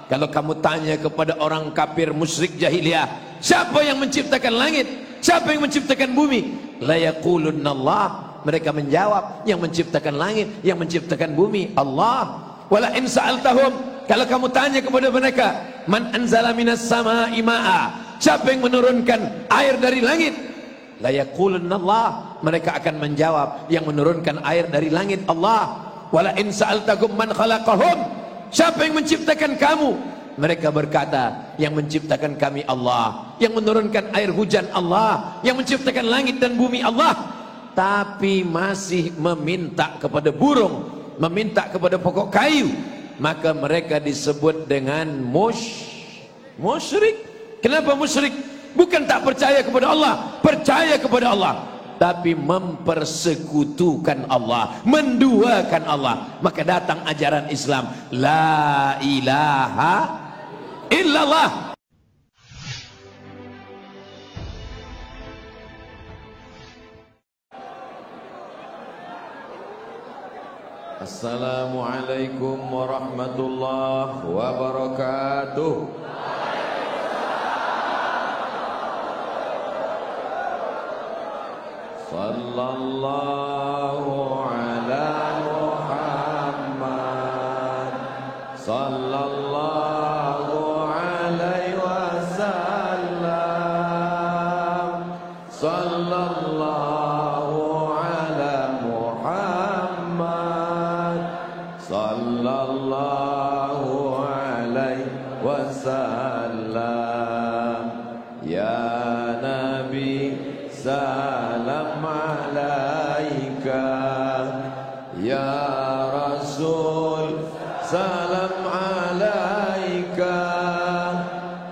Kalau kamu tanya kepada orang kafir musyrik jahiliyah, siapa yang menciptakan langit? Siapa yang menciptakan bumi? La yaqulunna Allah. Mereka menjawab, yang menciptakan langit, yang menciptakan bumi Allah. Wala in sa'altahum, kalau kamu tanya kepada mereka, man anzala minas sama'i ma'a, siapa yang menurunkan air dari langit? La yaqulunna Allah. Mereka akan menjawab, yang menurunkan air dari langit Allah. Wala in sa'altakum man khalaqahum, siapa yang menciptakan kamu? Mereka berkata, yang menciptakan kami Allah, yang menurunkan air hujan Allah, yang menciptakan langit dan bumi Allah. Tapi masih meminta kepada burung, meminta kepada pokok kayu, maka mereka disebut dengan musyrik. Kenapa musyrik? Bukan tak percaya kepada Allah, percaya kepada Allah, tapi mempersekutukan Allah, menduakan Allah. Maka datang ajaran Islam, la ilaha illallah. Assalamualaikum warahmatullahi wabarakatuh. Sallallahu ala Muhammad, sallallahu alaihi wasallam, sallallahu ala Muhammad, sallallahu alaihi wasallam. Ya Nabi salam alaika, ya Rasul salam alaika,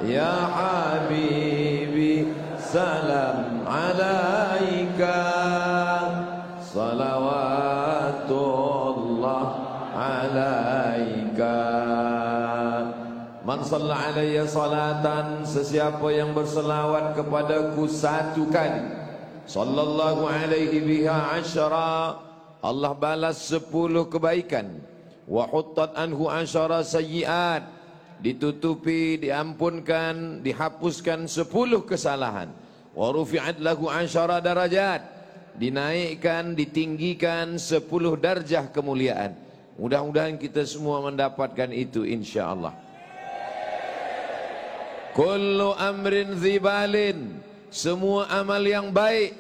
ya Habibi salam alaika, salawatullah alaika. Man shalla alayya salatan, sesiapa yang berselawat kepadaku satu kali, sallallahu alaihi biha asyara, Allah balas 10 kebaikan. Wa huttat anhu asyara sayyiat, ditutupi, diampunkan, dihapuskan 10 kesalahan. Wa rufi'at lahu asyara darajat, dinaikkan, ditinggikan 10 darjah kemuliaan. Mudah-mudahan kita semua mendapatkan itu insyaallah. Kullu amrin zibalin, semua amal yang baik,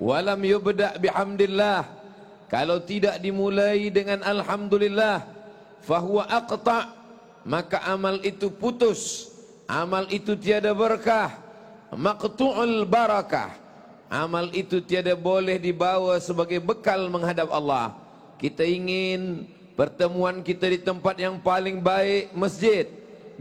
walam yubda' bihamdillah, kalau tidak dimulai dengan alhamdulillah, fahuwa aqta', maka amal itu putus, amal itu tiada berkah, maqtu'ul barakah, amal itu tiada boleh dibawa sebagai bekal menghadap Allah. Kita ingin pertemuan kita di tempat yang paling baik, masjid,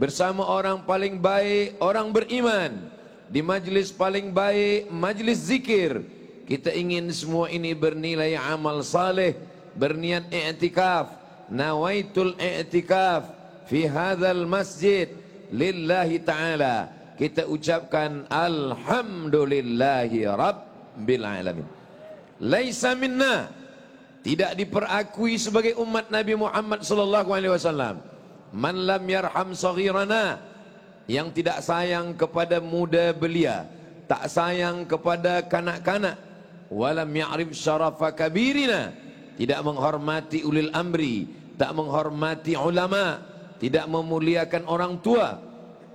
bersama orang paling baik, orang beriman, di majlis paling baik, majlis zikir. Kita ingin semua ini bernilai amal saleh, berniat i'tikaf. Nawaitul i'tikaf fi hadzal masjid lillahi ta'ala. Kita ucapkan alhamdulillahi rabbil alamin. Laisa minna, tidak diperakui sebagai umat Nabi Muhammad sallallahu alaihi wasallam, man lam yarham saghirana, yang tidak sayang kepada muda belia, tak sayang kepada kanak-kanak. Walam ya'rif syarafa kabirina, tidak menghormati ulil amri, tak menghormati ulama, tidak memuliakan orang tua.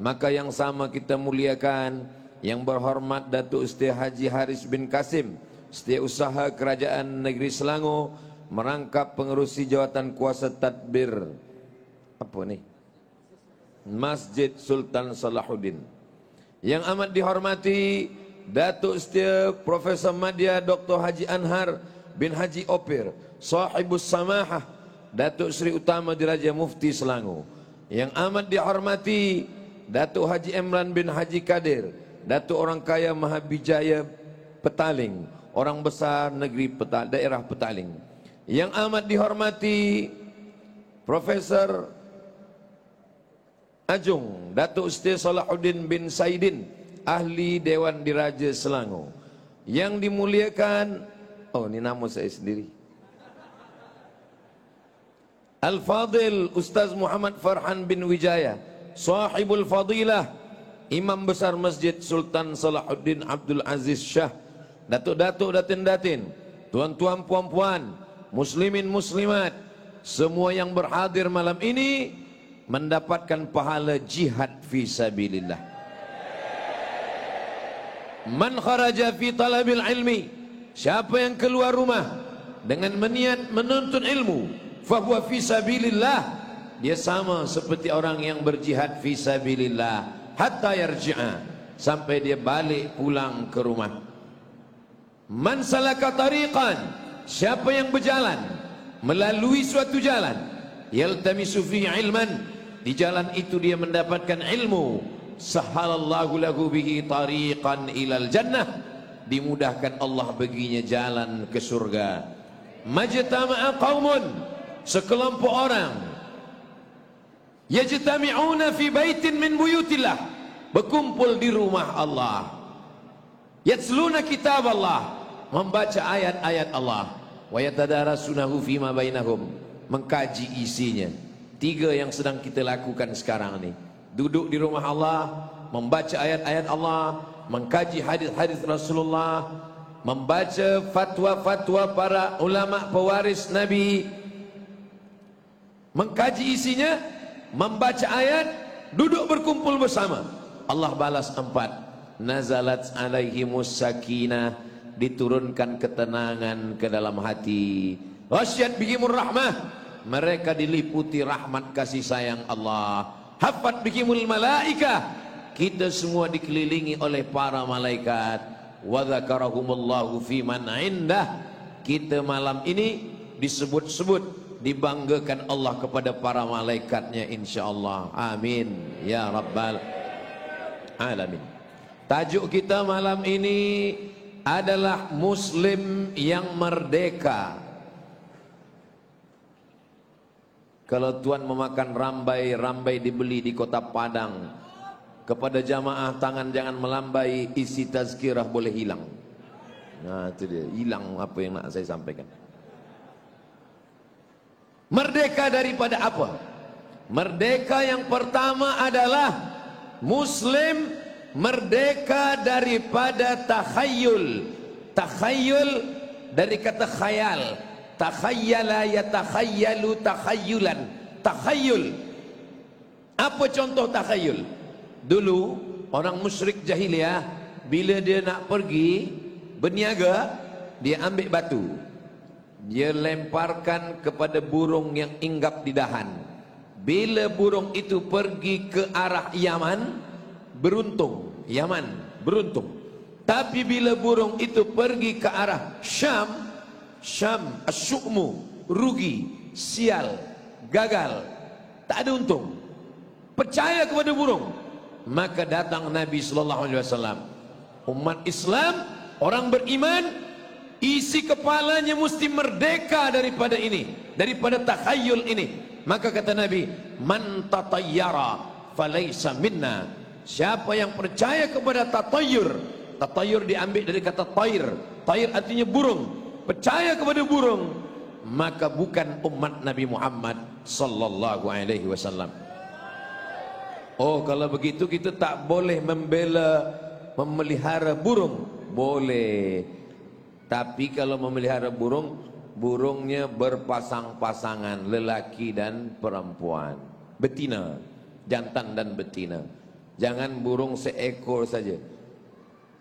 Maka yang sama kita muliakan, yang berhormat Datuk Seri Haji Haris bin Kasim, Setiausaha Kerajaan Negeri Selangor, merangkap pengerusi jawatan kuasa tadbir apa nih? Masjid Sultan Salahuddin. Yang amat dihormati Datuk Setia Profesor Madya Dr. Haji Anhar bin Haji Opir, Sahibus Samahah, Datuk Seri Utama Diraja Mufti Selangor. Yang amat dihormati Datuk Haji Emran bin Haji Kadir, Datuk Orang Kaya Mahabijaya Petaling, orang besar negeri daerah Petaling. Yang amat dihormati Profesor Ajung Datuk Seri Salahuddin bin Saidin, ahli Dewan Diraja Selangor. Yang dimuliakan, oh ini nama saya sendiri, Al-Fadil Ustaz Muhammad Farhan bin Wijaya, sahibul fadilah, Imam besar Masjid Sultan Salahuddin Abdul Aziz Shah, datuk-datuk, datin-datin, tuan-tuan, puan-puan, muslimin, muslimat, semua yang berhadir malam ini mendapatkan pahala jihad fi sabilillah. Man kharaja fi talabil ilmi, siapa yang keluar rumah dengan meniat menuntut ilmu, fahuwa fi sabilillah, dia sama seperti orang yang berjihad fi sabilillah hatta yarji'a, sampai dia balik pulang ke rumah. Man salaka tariqan, siapa yang berjalan melalui suatu jalan, yaltamisu fihi ilman, di jalan itu dia mendapatkan ilmu, sahalallahu lahu bihi tariqan ilal jannah, dimudahkan Allah baginya jalan ke surga. Majtama'a qaumun, sekelompok orang, yajtami'una fi baitin min buyutillah, berkumpul di rumah Allah, yatsluna kitab Allah, membaca ayat-ayat Allah, wa yatadarasunahu fima bainahum, mengkaji isinya. Tiga yang sedang kita lakukan sekarang ini, duduk di rumah Allah, membaca ayat-ayat Allah, mengkaji hadis-hadis Rasulullah, membaca fatwa-fatwa para ulama pewaris Nabi, mengkaji isinya, membaca ayat, duduk berkumpul bersama. Allah balas 4. Nazalat alaihimus sakinah, diturunkan ketenangan ke dalam hati. Ghasyat bihimur rahmah, mereka diliputi rahmat kasih sayang Allah. Hafat bihimul malaikah, kita semua dikelilingi oleh para malaikat. Wa dzakarahumullahu fi man indah, kita malam ini disebut-sebut, dibanggakan Allah kepada para malaikatnya insyaallah. Amin ya rabbal alamin. Tajuk kita malam ini adalah Muslim yang merdeka. Kalau tuan memakan rambai, rambai dibeli di kota Padang, kepada jamaah tangan jangan melambai, isi tazkirah boleh hilang. Nah itu dia, hilang apa yang nak saya sampaikan. Merdeka daripada apa? Merdeka yang pertama adalah Muslim merdeka daripada takhayul. Takhayul dari kata khayal. Takhayyala yatakhayyalu takhayyulan. Takhayul. Apa contoh takhayul? Dulu orang musyrik jahiliyah, bila dia nak pergi berniaga, dia ambil batu, dia lemparkan kepada burung yang hinggap di dahan. Bila burung itu pergi ke arah Yaman, beruntung, Yaman beruntung. Tapi bila burung itu pergi ke arah Syam, Syam asyukmu, rugi, sial, gagal, tak ada untung. Percaya kepada burung. Maka datang Nabi sallallahu alaihi wasallam. Umat Islam, orang beriman, isi kepalanya mesti merdeka daripada ini, daripada takhayul ini. Maka kata Nabi, man tatayyara falaysa minna. Siapa yang percaya kepada tatayyur, tatayyur diambil dari kata tair. Tair artinya burung. Percaya kepada burung, maka bukan umat Nabi Muhammad sallallahu alaihi wasallam. Oh, kalau begitu kita tak boleh membela memelihara burung. Boleh. Tapi kalau memelihara burung, burungnya berpasang-pasangan, lelaki dan perempuan, betina, jantan dan betina. Jangan burung seekor saja.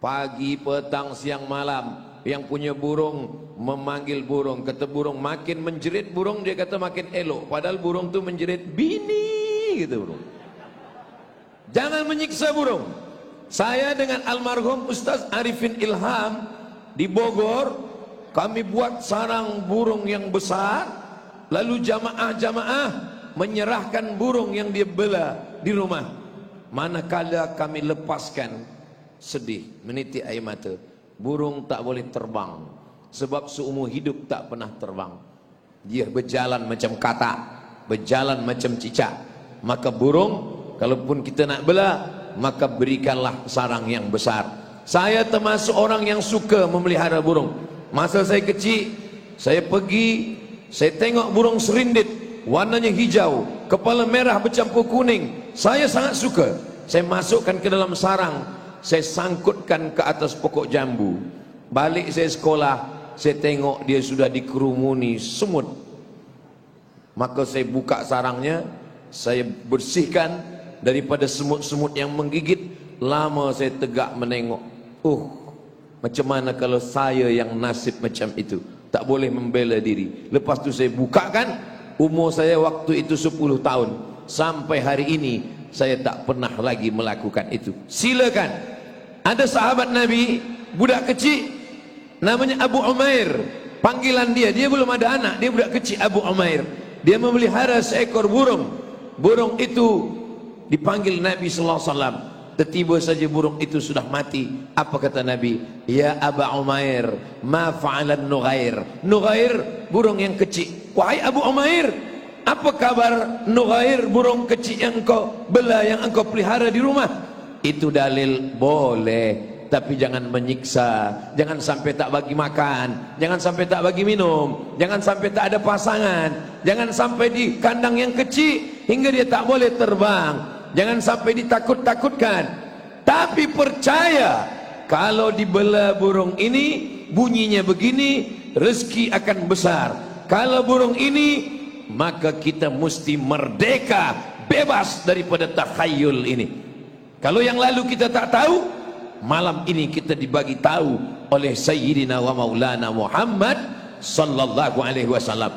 Pagi, petang, siang, malam, yang punya burung memanggil burung. Kata burung, makin menjerit burung, dia kata makin elok. Padahal burung tu menjerit bini, gitu burung. Jangan menyiksa burung. Saya dengan almarhum Ustaz Arifin Ilham di Bogor, kami buat sarang burung yang besar. Lalu jamaah-jamaah menyerahkan burung yang dia bela di rumah. Manakala kami lepaskan, sedih, menitik air mata. Burung tak boleh terbang, sebab seumur hidup tak pernah terbang. Dia berjalan macam katak, berjalan macam cicak. Maka burung, kalaupun kita nak bela, maka berikanlah sarang yang besar. Saya termasuk orang yang suka memelihara burung. Masa saya kecil, saya tengok burung serindit, warnanya hijau, kepala merah bercampur kuning. Saya sangat suka. Saya masukkan ke dalam sarang, saya sangkutkan ke atas pokok jambu. Balik saya sekolah, saya tengok dia sudah dikerumuni semut. Maka saya buka sarangnya, saya bersihkan daripada semut-semut yang menggigit. Lama saya tegak menengok. Macam mana kalau saya yang nasib macam itu, tak boleh membela diri. Lepas tu saya bukakan. Umur saya waktu itu 10 tahun. Sampai hari ini saya tak pernah lagi melakukan itu. Silakan. Ada sahabat Nabi, budak kecil, namanya Abu Umair. Panggilan dia belum ada anak, dia budak kecil Abu Umair. Dia memelihara seekor burung. Burung itu dipanggil Nabi sallallahu alaihi wasallam. Tiba saja burung itu sudah mati. Apa kata Nabi? Ya Abu Umair, ma fa'alan Nughair. Nughair, burung yang kecil. Wahai Abu Umair, apa kabar Nughair, burung kecil yang engkau bela, yang engkau pelihara di rumah? Itu dalil boleh, tapi jangan menyiksa. Jangan sampai tak bagi makan, jangan sampai tak bagi minum, jangan sampai tak ada pasangan, jangan sampai di kandang yang kecil hingga dia tak boleh terbang. Jangan sampai ditakut-takutkan. Tapi percaya, kalau dibela burung ini, bunyinya begini, rezeki akan besar. Kalau burung ini, maka kita mesti merdeka, bebas daripada takhayul ini. Kalau yang lalu kita tak tahu, malam ini kita dibagi tahu oleh Sayyidina wa Maulana Muhammad sallallahu alaihi wasallam.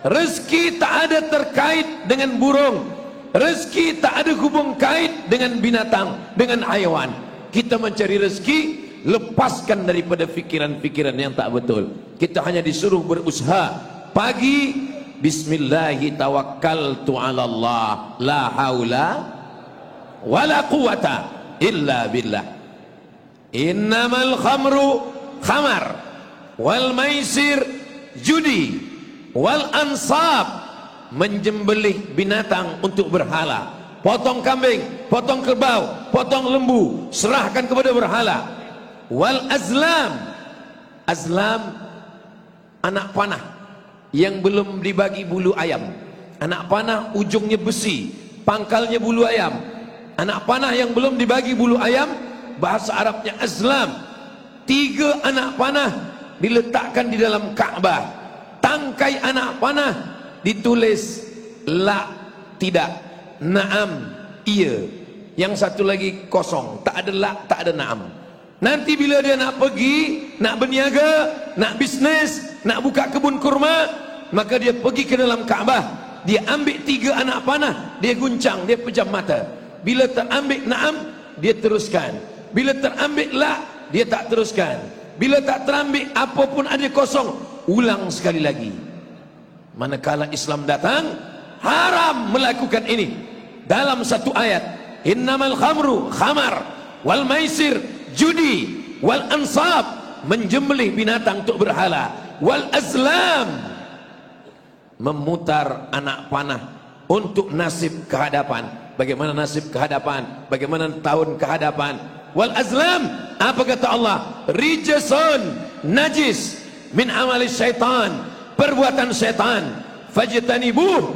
Rezeki tak ada terkait dengan burung. Rezeki tak ada hubung kait dengan binatang, dengan haiwan. Kita mencari rezeki, lepaskan daripada fikiran-fikiran yang tak betul. Kita hanya disuruh berusaha. Pagi, bismillahi tawakkaltu ala Allah, la haula wala quwata illa billah. Innamal khamru khamar, wal maisir judi, wal ansab, menjembelih binatang untuk berhala. Potong kambing, potong kerbau, potong lembu, serahkan kepada berhala. Wal azlam, azlam anak panah yang belum dibagi bulu ayam. Anak panah ujungnya besi, pangkalnya bulu ayam. Anak panah yang belum dibagi bulu ayam, bahasa Arabnya azlam. 3 anak panah diletakkan di dalam Ka'bah. Tangkai anak panah ditulis la, tidak, naam, iya. Yang satu lagi kosong, tak ada la, tak ada naam. Nanti bila dia nak pergi, nak berniaga, nak bisnes, nak buka kebun kurma, maka dia pergi ke dalam Kaabah. Dia ambil 3 anak panah, dia guncang, dia pejam mata. Bila terambil naam, dia teruskan. Bila terambil la, dia tak teruskan. Bila tak terambil apapun ada kosong, ulang sekali lagi. Manakala Islam datang, haram melakukan ini. Dalam satu ayat, innamal khamru khamar, wal maisir judi, wal ansab, menjembelih binatang untuk berhala, wal azlam, memutar anak panah untuk nasib kehadapan. Bagaimana nasib kehadapan? Bagaimana tahun kehadapan? Wal azlam, apa kata Allah? Rijsun, najis, min amali syaitan, perbuatan setan. Fajtanibuh,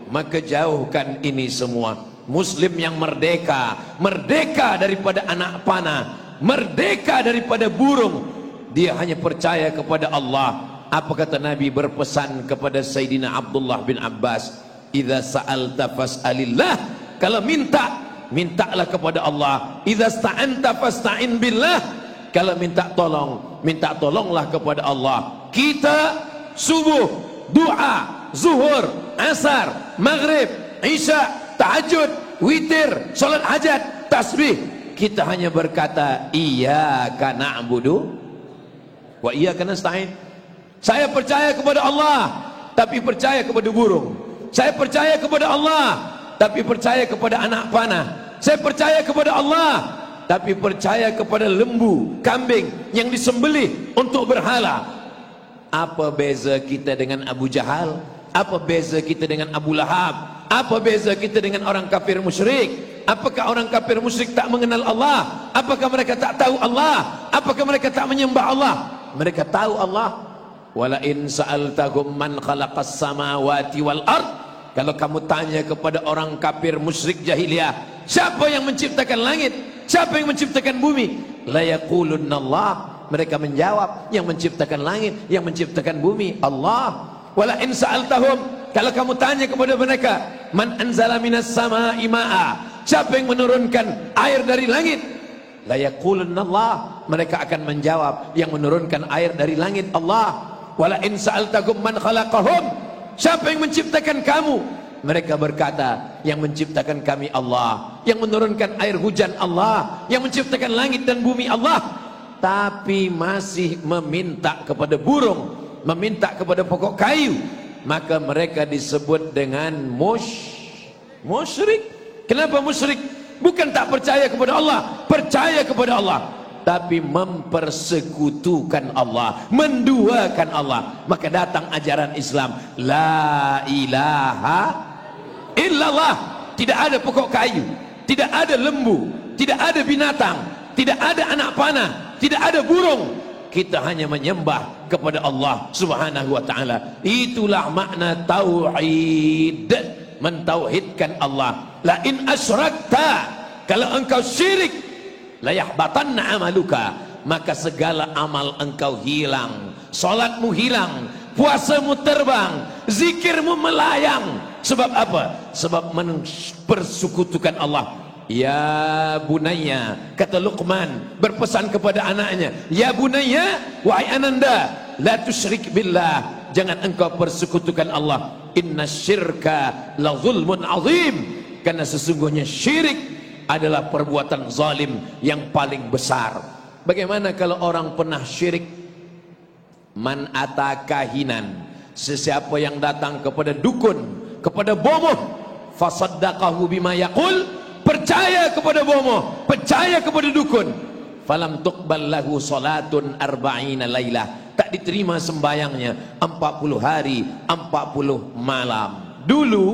maka jauhkan ini semua. Muslim yang merdeka, merdeka daripada anak panah, merdeka daripada burung. Dia hanya percaya kepada Allah. Apa kata Nabi berpesan kepada Sayyidina Abdullah bin Abbas? Idza sa'alta fas'alillah. Kalau minta, mintalah kepada Allah. Idza sta'anta fasta'in billah. Kalau minta tolong, minta tolonglah kepada Allah. Kita subuh, doa, zuhur, asar, maghrib, isya, tahajud, witir, salat hajat, tasbih, kita hanya berkata iyyaka na'budu wa iyyaka nasta'in. Saya percaya kepada Allah, tapi percaya kepada burung. Saya percaya kepada Allah, tapi percaya kepada anak panah. Saya percaya kepada Allah, tapi percaya kepada lembu, kambing yang disembelih untuk berhala. Apa beza kita dengan Abu Jahal? Apa beza kita dengan Abu Lahab? Apa beza kita dengan orang kafir musyrik? Apakah orang kafir musyrik tak mengenal Allah? Apakah mereka tak tahu Allah? Apakah mereka tak menyembah Allah? Mereka tahu Allah. Wala in sa'altahum man khalaqas samawati wal ard, Kalau kamu tanya kepada orang kafir musyrik jahiliyah, siapa yang menciptakan langit? Siapa yang menciptakan bumi? La yaqulunna Allah. Mereka menjawab, yang menciptakan langit, yang menciptakan bumi Allah. Wala in sa'altahum, kalau kamu tanya kepada mereka, man anzala minas sama'i ma'a, siapa yang menurunkan air dari langit? La yaqulunna Allah. Mereka akan menjawab, yang menurunkan air dari langit Allah. Wala in sa'altahum man khalaqahum, siapa yang menciptakan kamu? Mereka berkata, yang menciptakan kami Allah, yang menurunkan air hujan Allah, yang menciptakan langit dan bumi Allah. Tapi masih meminta kepada burung, meminta kepada pokok kayu, maka mereka disebut dengan musyrik. Kenapa musyrik? Bukan tak percaya kepada Allah, percaya kepada Allah, tapi mempersekutukan Allah, menduakan Allah. Maka datang ajaran Islam, la ilaha illallah. Tidak ada pokok kayu, tidak ada lembu, tidak ada binatang, tidak ada anak panah, tidak ada burung. Kita hanya menyembah kepada Allah Subhanahu wa ta'ala. Itulah makna tauhid, mentauhidkan Allah. La in asyrakta, kalau engkau syirik, la yahbatanna amaluka, maka segala amal engkau hilang. Salatmu hilang, puasamu terbang, zikirmu melayang. Sebab apa? Sebab mempersekutukan Allah. Ya bunayya, kata Luqman berpesan kepada anaknya, ya bunayya, wahai ananda, la tusyrik billah, jangan engkau persekutukan Allah. Inna syirka la zulmun azim, karena sesungguhnya syirik adalah perbuatan zalim yang paling besar. Bagaimana kalau orang pernah syirik? Man ata kahinan, sesiapa yang datang kepada dukun, kepada bomoh, fasaddaqahu bima yaqul, percaya kepada bomoh, percaya kepada dukun, falam tuqbal lahu salatun arba'ina lailah, tak diterima sembayangnya 40 hari 40 malam. Dulu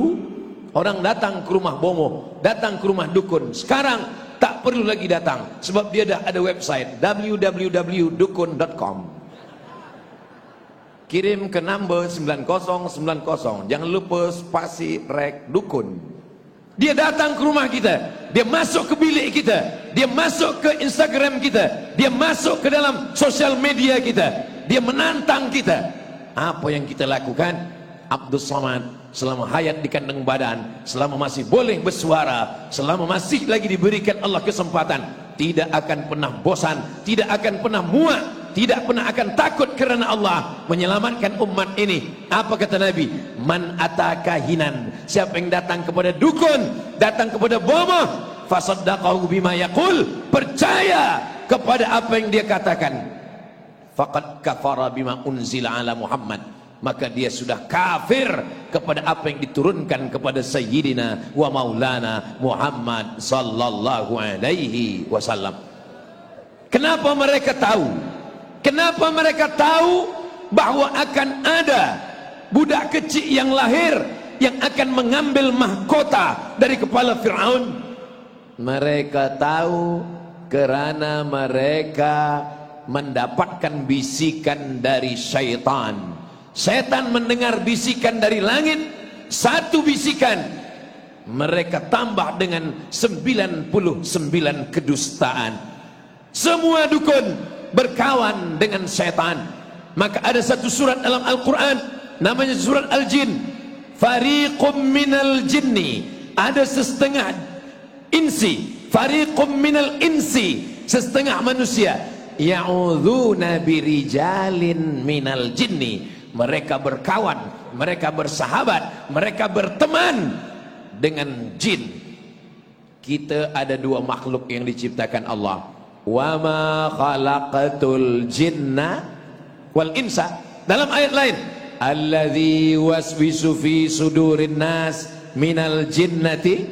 orang datang ke rumah bomoh, datang ke rumah dukun. Sekarang tak perlu lagi datang, sebab dia dah ada website www.dukun.com. Kirim ke number 9090, jangan lupa spasi rek dukun. Dia datang ke rumah kita, dia masuk ke bilik kita, dia masuk ke Instagram kita, dia masuk ke dalam sosial media kita, dia menantang kita. Apa yang kita lakukan? Abdul Somad selama hayat di kandang badan, selama masih boleh bersuara, selama masih lagi diberikan Allah kesempatan, tidak akan pernah bosan, tidak akan pernah muak, tidak pernah akan takut, kerana Allah menyelamatkan umat ini. Apa kata Nabi? Man atakahinan, siapa yang datang kepada dukun, datang kepada bomoh, fasaddaqahu bima yaqul, percaya kepada apa yang dia katakan, faqad kafara bima unzila ala Muhammad, maka dia sudah kafir kepada apa yang diturunkan kepada Sayyidina wa Maulana Muhammad sallallahu alaihi wasallam. Kenapa mereka tahu? Kenapa mereka tahu bahwa akan ada budak kecil yang lahir yang akan mengambil mahkota dari kepala Fir'aun? Mereka tahu kerana mereka mendapatkan bisikan dari syaitan. Setan mendengar bisikan dari langit, satu bisikan, mereka tambah dengan 99 kedustaan. Semua dukun berkawan dengan setan. Maka ada satu surat dalam Al-Quran, namanya surat Al-Jin. Fariqum minal jinni, ada setengah insi, fariqum minal insi, setengah manusia, ya'udzuuna birijalin minal jinni, mereka berkawan, mereka bersahabat, mereka berteman dengan jin. Kita ada dua makhluk yang diciptakan Allah. Wa ma khalaqatul jinna wal insa. Dalam ayat lain, alladzi waswisu fi sudurin nas minal jinnati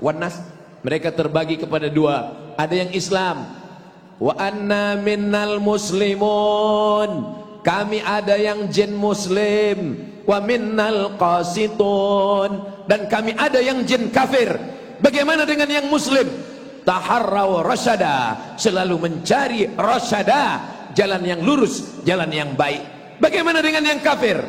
wan nas. Mereka terbagi kepada dua. Ada yang Islam. Wa anna minnal muslimun, kami ada yang jin muslim. Wa minnal qasitun, dan kami ada yang jin kafir. Bagaimana dengan yang muslim? Taharraw rasyada, selalu mencari rasyada, jalan yang lurus, jalan yang baik. Bagaimana dengan yang kafir?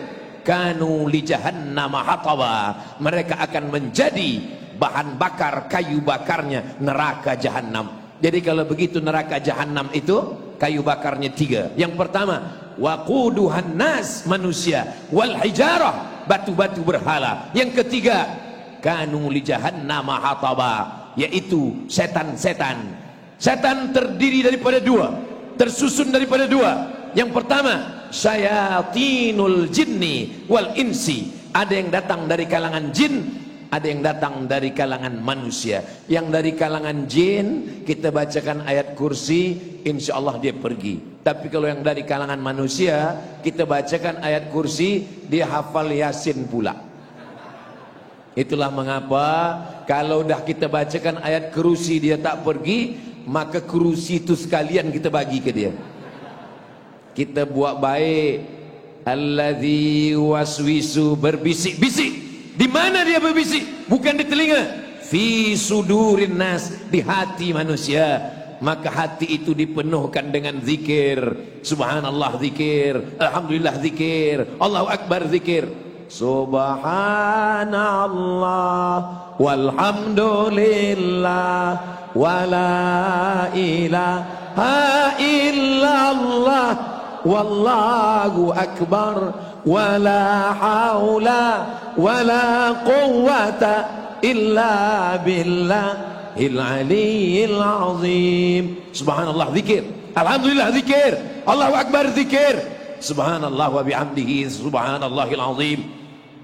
kanu li jahannam hataba, mereka akan menjadi bahan bakar, kayu bakarnya neraka jahanam. Jadi kalau begitu neraka jahanam itu kayu bakarnya 3. Yang pertama, waquduhan nas, manusia, wal hijarah, batu-batu berhala. Yang ketiga, kanu li jahannam hataba, yaitu setan-setan. Setan terdiri daripada 2, tersusun daripada 2. Yang pertama, syayatinul jinni wal insi, ada yang datang dari kalangan jin, ada yang datang dari kalangan manusia. Yang dari kalangan jin kita bacakan ayat kursi, insya Allah dia pergi. Tapi kalau yang dari kalangan manusia kita bacakan ayat kursi, dia hafal Yasin pula. Itulah mengapa kalau dah kita bacakan ayat kursi dia tak pergi, maka kursi itu sekalian kita bagi ke dia. Kita buat baik. Alladzi waswisu, berbisik-bisik. Di mana dia berbisik? Bukan di telinga. Fi sudurin nas, di hati manusia. Maka hati itu dipenuhkan dengan zikir. Subhanallah zikir, alhamdulillah zikir, Allahu akbar zikir. Subhanallah walhamdulillah wala ilaha illallah wallahu akbar wala haula wala quwwata illa billahil aliyyil azim. Subhanallah zikir, alhamdulillah zikir, Allahu akbar zikir, subhanallah wa bihamdihi subhanallahil azim.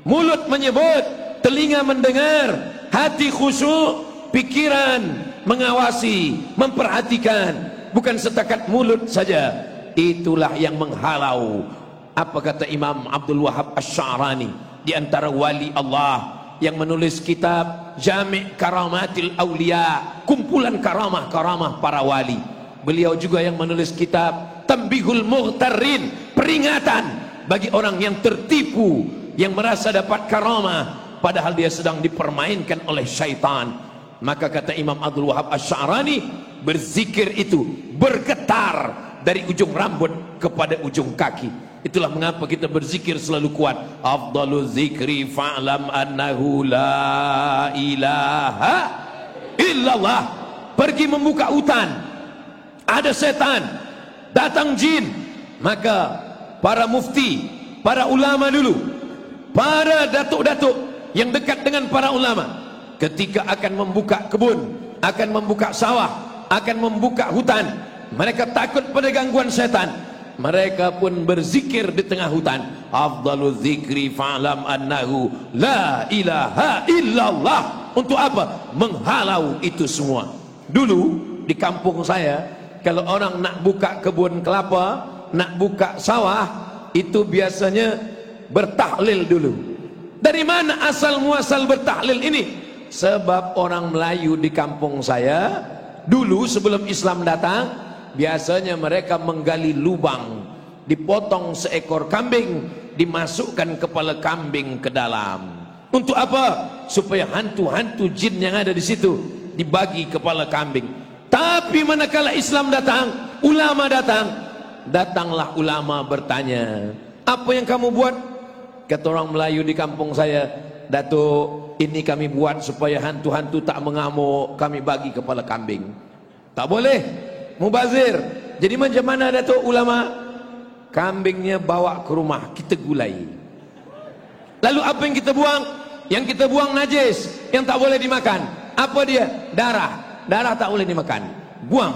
Mulut menyebut, telinga mendengar, hati khusyuk, pikiran mengawasi, memperhatikan, bukan setakat mulut saja. Itulah yang menghalau. Apa kata Imam Abdul Wahab Asy-Sya'rani, di antara wali Allah yang menulis kitab Jami' Karamatil Auliya, kumpulan karamah-karamah para wali. Beliau juga yang menulis kitab Tanbihul Mughtarrin, peringatan bagi orang yang tertipu, yang merasa dapat karamah padahal dia sedang dipermainkan oleh syaitan. Maka kata Imam Abdul Wahab Asy-Sya'rani, berzikir itu bergetar dari ujung rambut kepada ujung kaki. Itulah mengapa kita berzikir selalu kuat. Afdalu zikri fa'lam annahu la ilaha illallah. Pergi membuka hutan, ada setan, datang jin, maka para mufti, para ulama dulu, para datuk-datuk yang dekat dengan para ulama, ketika akan membuka kebun, akan membuka sawah, akan membuka hutan, mereka takut pada gangguan setan. Mereka pun berzikir di tengah hutan. Afdalu zikri fa'lam annahu la ilaha illallah. Untuk apa? Menghalau itu semua. Dulu di kampung saya, kalau orang nak buka kebun kelapa, nak buka sawah, itu biasanya bertahlil dulu. Dari mana asal muasal bertahlil ini? Sebab orang Melayu di kampung saya dulu sebelum Islam datang, biasanya mereka menggali lubang, dipotong seekor kambing, dimasukkan kepala kambing ke dalam. Untuk apa? Supaya hantu-hantu jin yang ada di situ dibagi kepala kambing. Tapi manakala Islam datang, ulama datang, datanglah ulama bertanya, apa yang kamu buat? Kata orang Melayu di kampung saya, Datuk, ini kami buat supaya hantu-hantu tak mengamuk, kami bagi kepala kambing. Tak boleh, mubazir. Jadi macam mana Datuk ulama? Kambingnya bawa ke rumah, kita gulai. Lalu apa yang kita buang? Yang kita buang najis, yang tak boleh dimakan. Apa dia? Darah. Darah tak boleh dimakan, buang.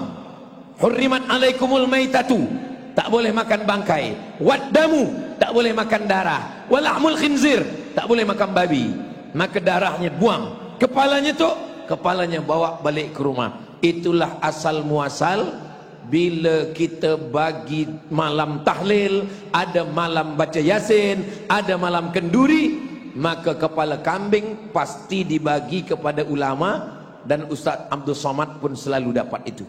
Hurrimat alaikumul maitatu, tak boleh makan bangkai. Waddamu, tak boleh makan darah. Walahmul khinzir, tak boleh makan babi. Maka darahnya buang, kepalanya tu, kepalanya bawa balik ke rumah. Itulah asal muasal. Bila kita bagi malam tahlil, ada malam baca yasin, ada malam kenduri, maka kepala kambing pasti dibagi kepada ulama. Dan Ustaz Abdul Somad pun selalu dapat itu.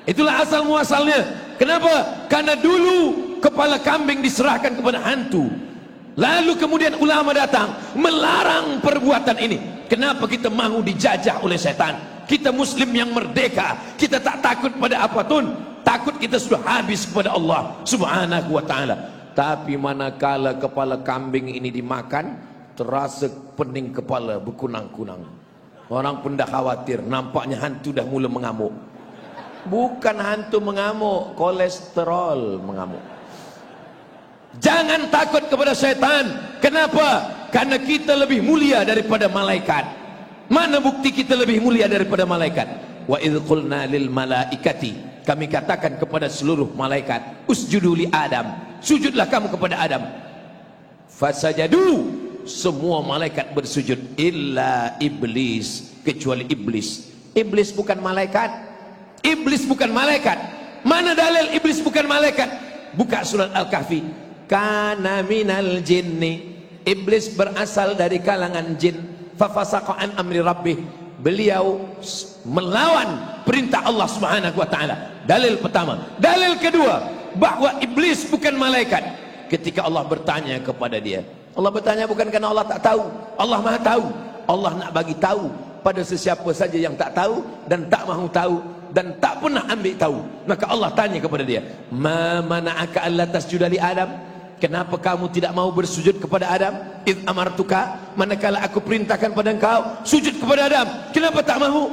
Itulah asal muasalnya. Kenapa? Karena dulu kepala kambing diserahkan kepada hantu. Lalu kemudian ulama datang melarang perbuatan ini. Kenapa kita mahu dijajah oleh setan? Kita muslim yang merdeka, kita tak takut pada apapun. Takut kita sudah habis kepada Allah subhanahu wa ta'ala. Tapi manakala kepala kambing ini dimakan, terasa pening kepala berkunang-kunang. Orang pun dah khawatir, nampaknya hantu dah mula mengamuk. Bukan hantu mengamuk, kolesterol mengamuk. Jangan takut kepada syaitan. Kenapa? Karena kita lebih mulia daripada malaikat. Mana bukti kita lebih mulia daripada malaikat? Wa idh qulna lil malaikati, kami katakan kepada seluruh malaikat, usjudu li Adam, sujudlah kamu kepada Adam. Fasajadu, semua malaikat bersujud, illa iblis, kecuali iblis. Iblis bukan malaikat. Iblis bukan malaikat. Mana dalil iblis bukan malaikat? Buka surat Al-Kahfi. Kana minal jinni, iblis berasal dari kalangan jin. Fafasaqa an amri rabbih, beliau melawan perintah Allah Subhanahu wa taala. Dalil pertama. Dalil kedua, bahwa iblis bukan malaikat. Ketika Allah bertanya kepada dia, Allah bertanya bukan karena Allah tak tahu, Allah Maha tahu. Allah nak bagi tahu pada sesiapa saja yang tak tahu dan tak mahu tahu dan tak pernah ambil tahu. Maka Allah tanya kepada dia, ma mana'aka alla tasjuda li Adam, kenapa kamu tidak mau bersujud kepada Adam? Id amartuka, manakala aku perintahkan pada engkau sujud kepada Adam, kenapa tak mahu?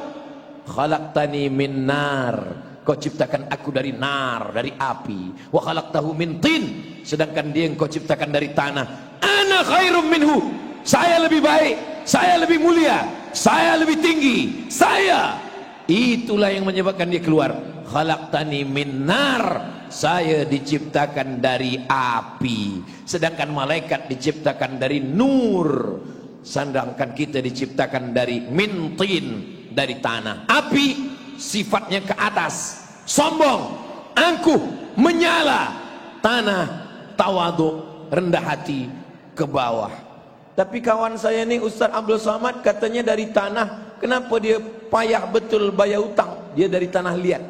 Khalaqtani min nar, kau ciptakan aku dari nar, dari api. Wa khalaqtahu min tin, sedangkan dia engkau ciptakan dari tanah. Ana khairum minhu, saya lebih baik, saya lebih mulia, saya lebih tinggi, saya. Itulah yang menyebabkan dia keluar. Khalaqtani min nar, saya diciptakan dari api, sedangkan malaikat diciptakan dari nur, sedangkan kita diciptakan dari min tin, dari tanah. Api sifatnya ke atas, sombong, angkuh, menyala. Tanah, tawaduk, rendah hati, ke bawah. Tapi kawan saya ni Ustaz Abdul Somad katanya dari tanah. Kenapa dia payah betul bayar hutang? Dia dari tanah liat.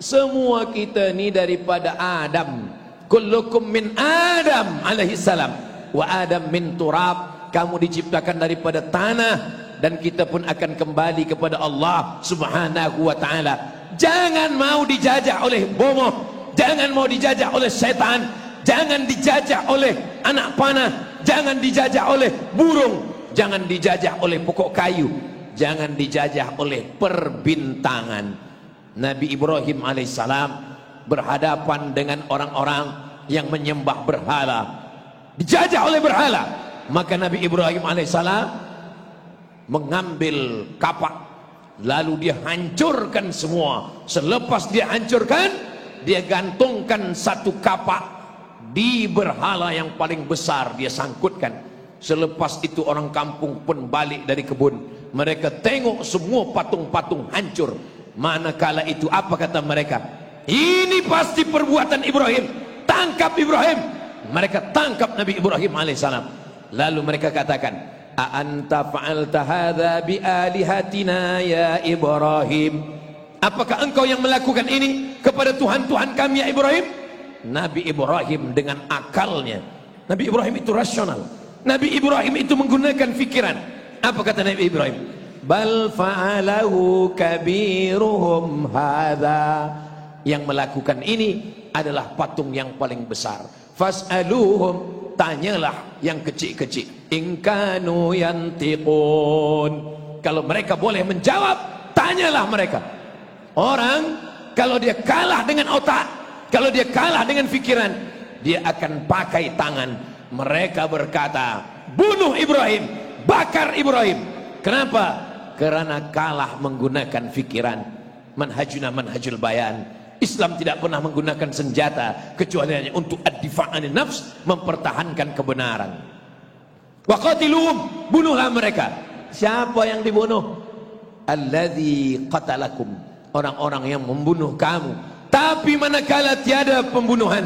Semua kita ni daripada Adam. Kullukum min Adam alaihi salam wa Adam min turab. Kamu diciptakan daripada tanah dan kita pun akan kembali kepada Allah Subhanahu wa taala. Jangan mau dijajah oleh bomoh, jangan mau dijajah oleh setan, jangan dijajah oleh anak panah, jangan dijajah oleh burung, jangan dijajah oleh pokok kayu, jangan dijajah oleh perbintangan. Nabi Ibrahim alaihissalam berhadapan dengan orang-orang yang menyembah berhala, dijajah oleh berhala. Maka Nabi Ibrahim alaihissalam mengambil kapak, lalu dia hancurkan semua. Selepas dia hancurkan, dia gantungkan satu kapak di berhala yang paling besar, dia sangkutkan. Selepas itu orang kampung pun balik dari kebun. Mereka tengok semua patung-patung hancur. Manakala itu apa kata mereka? Ini pasti perbuatan Ibrahim. Tangkap Ibrahim. Mereka tangkap Nabi Ibrahim alaihissalam. Lalu mereka katakan, a anta fa'alta hadza bi alihatina ya Ibrahim, apakah engkau yang melakukan ini kepada Tuhan-Tuhan kami ya Ibrahim? Nabi Ibrahim dengan akalnya, Nabi Ibrahim itu rasional, Nabi Ibrahim itu menggunakan fikiran. Apa kata Nabi Ibrahim? Bal fa'alahu kabiruhum hadza, yang melakukan ini adalah patung yang paling besar. Fas'aluhum, tanyalah yang kecil-kecil. In kanu yantiqun, kalau mereka boleh menjawab, tanyalah mereka. Orang kalau dia kalah dengan otak, kalau dia kalah dengan fikiran, dia akan pakai tangan. Mereka berkata, bunuh Ibrahim, bakar Ibrahim. Kenapa? Karena kalah menggunakan fikiran. Manhajuna manhajul bayan. Islam tidak pernah menggunakan senjata kecuali hanya untuk ad-difa' anin nafs, mempertahankan kebenaran. Wa qatiluhum, bunuhlah mereka. Siapa yang dibunuh? Alladzi qatalakum, orang-orang yang membunuh kamu. Tapi manakala tiada pembunuhan,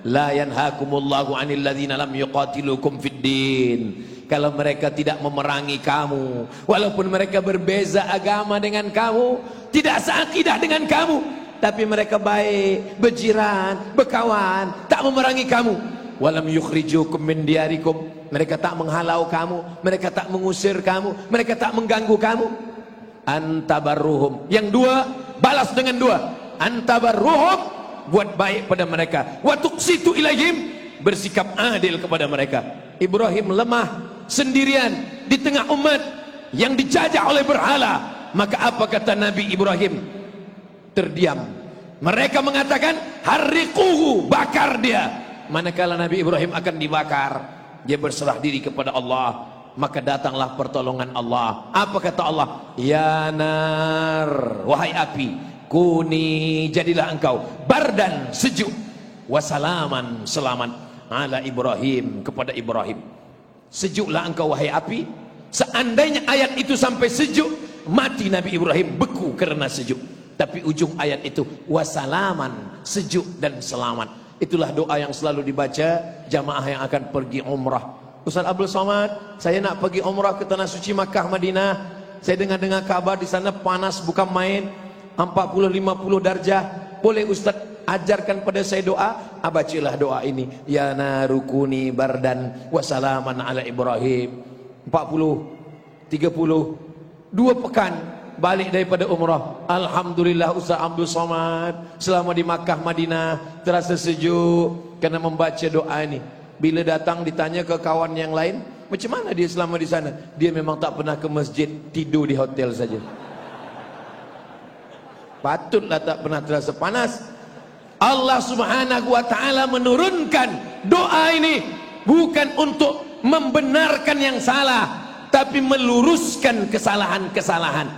la yanhakumullahu 'anil ladzina lam yuqatilukum fid din. Kalau mereka tidak memerangi kamu, walaupun mereka berbeza agama dengan kamu, tidak seakidah dengan kamu, tapi mereka baik, berjiran, berkawan, tak memerangi kamu. Walam yukhrijukum min diyarikum, mereka tak menghalau kamu, mereka tak mengusir kamu, mereka tak mengganggu kamu. Antabarruhum, yang dua balas dengan dua. antabarruhum, buat baik pada mereka, wa tuqsitu ilaihim, bersikap adil kepada mereka. Ibrahim lemah sendirian di tengah umat yang dijajah oleh berhala. Maka apa kata Nabi Ibrahim? Terdiam. Mereka mengatakan harriquhu, bakar dia. Manakala Nabi Ibrahim akan dibakar, dia berserah diri kepada Allah. Maka datanglah pertolongan Allah. Apa kata Allah? Ya nar, wahai api, kuni, jadilah engkau bardan, sejuk, wasalaman, selamat, ala Ibrahim, kepada Ibrahim. Sejuklah engkau wahai api. Seandainya ayat itu sampai sejuk, mati Nabi Ibrahim, beku karena sejuk. Tapi ujung ayat itu wasalaman, sejuk dan selamat. Itulah doa yang selalu dibaca jamaah yang akan pergi umrah. Ustaz Abdul Somad, saya nak pergi umrah ke tanah suci Makkah Madinah. Saya dengar-dengar kabar di sana panas bukan main, 40-50 darjah. Boleh Ustaz ajarkan pada saya doa? Bacalah doa ini. Ya narukuni bardan wasalaman ala Ibrahim. 40, 30, 2 pekan balik daripada umrah. Alhamdulillah Ustaz Abdul Somad, selama di Makkah Madinah terasa sejuk kerana membaca doa ini. Bila datang ditanya ke kawan yang lain, macam mana dia selama di sana? Dia memang tak pernah ke masjid, tidur di hotel saja. Patutlah tak pernah terasa panas. Allah Subhanahu wa taala menurunkan doa ini bukan untuk membenarkan yang salah, tapi meluruskan kesalahan-kesalahan.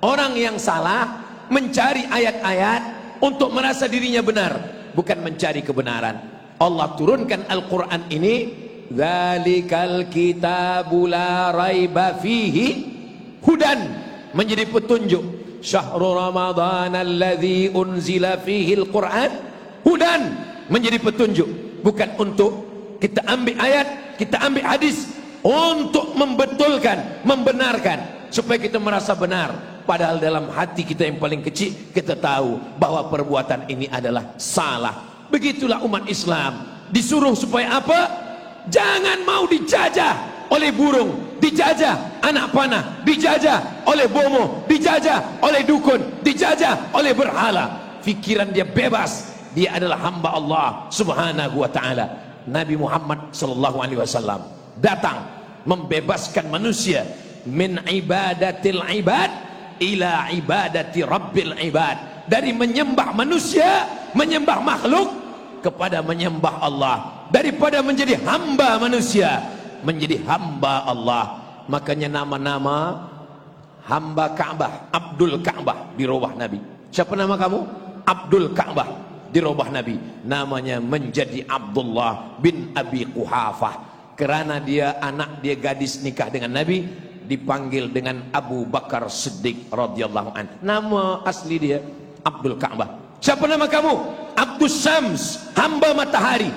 Orang yang salah mencari ayat-ayat untuk merasa dirinya benar, bukan mencari kebenaran. Allah turunkan Al-Quran ini, Dzalikal kitabu la raiba fihi hudan, menjadi petunjuk. Syahrul Ramadan alladzi unzila fihi Al-Quran hudan, menjadi petunjuk. Bukan untuk kita ambil ayat, kita ambil hadis untuk membetulkan, membenarkan, supaya kita merasa benar. Padahal dalam hati kita yang paling kecil, kita tahu bahwa perbuatan ini adalah salah. Begitulah umat Islam disuruh supaya apa? Jangan mau dijajah oleh burung, dijajah anak panah, dijajah oleh bomo, dijajah oleh dukun, dijajah oleh berhala. Pikiran dia bebas, dia adalah hamba Allah Subhanahu wa taala. Nabi Muhammad sallallahu alaihi wasallam datang membebaskan manusia min ibadatil ibad ila ibadati rabbil ibad, dari menyembah manusia, menyembah makhluk, kepada menyembah Allah, daripada menjadi hamba manusia menjadi hamba Allah. Makanya nama-nama hamba Ka'bah, Abdul Ka'bah dirubah Nabi. Siapa nama kamu? Abdul Ka'bah dirubah Nabi. Namanya menjadi Abdullah bin Abi Quhafah, kerana dia anak dia gadis nikah dengan Nabi, dipanggil dengan Abu Bakar Siddiq radhiyallahu an. Nama asli dia Abdul Ka'bah. Siapa nama kamu? Abdus Syams, hamba matahari.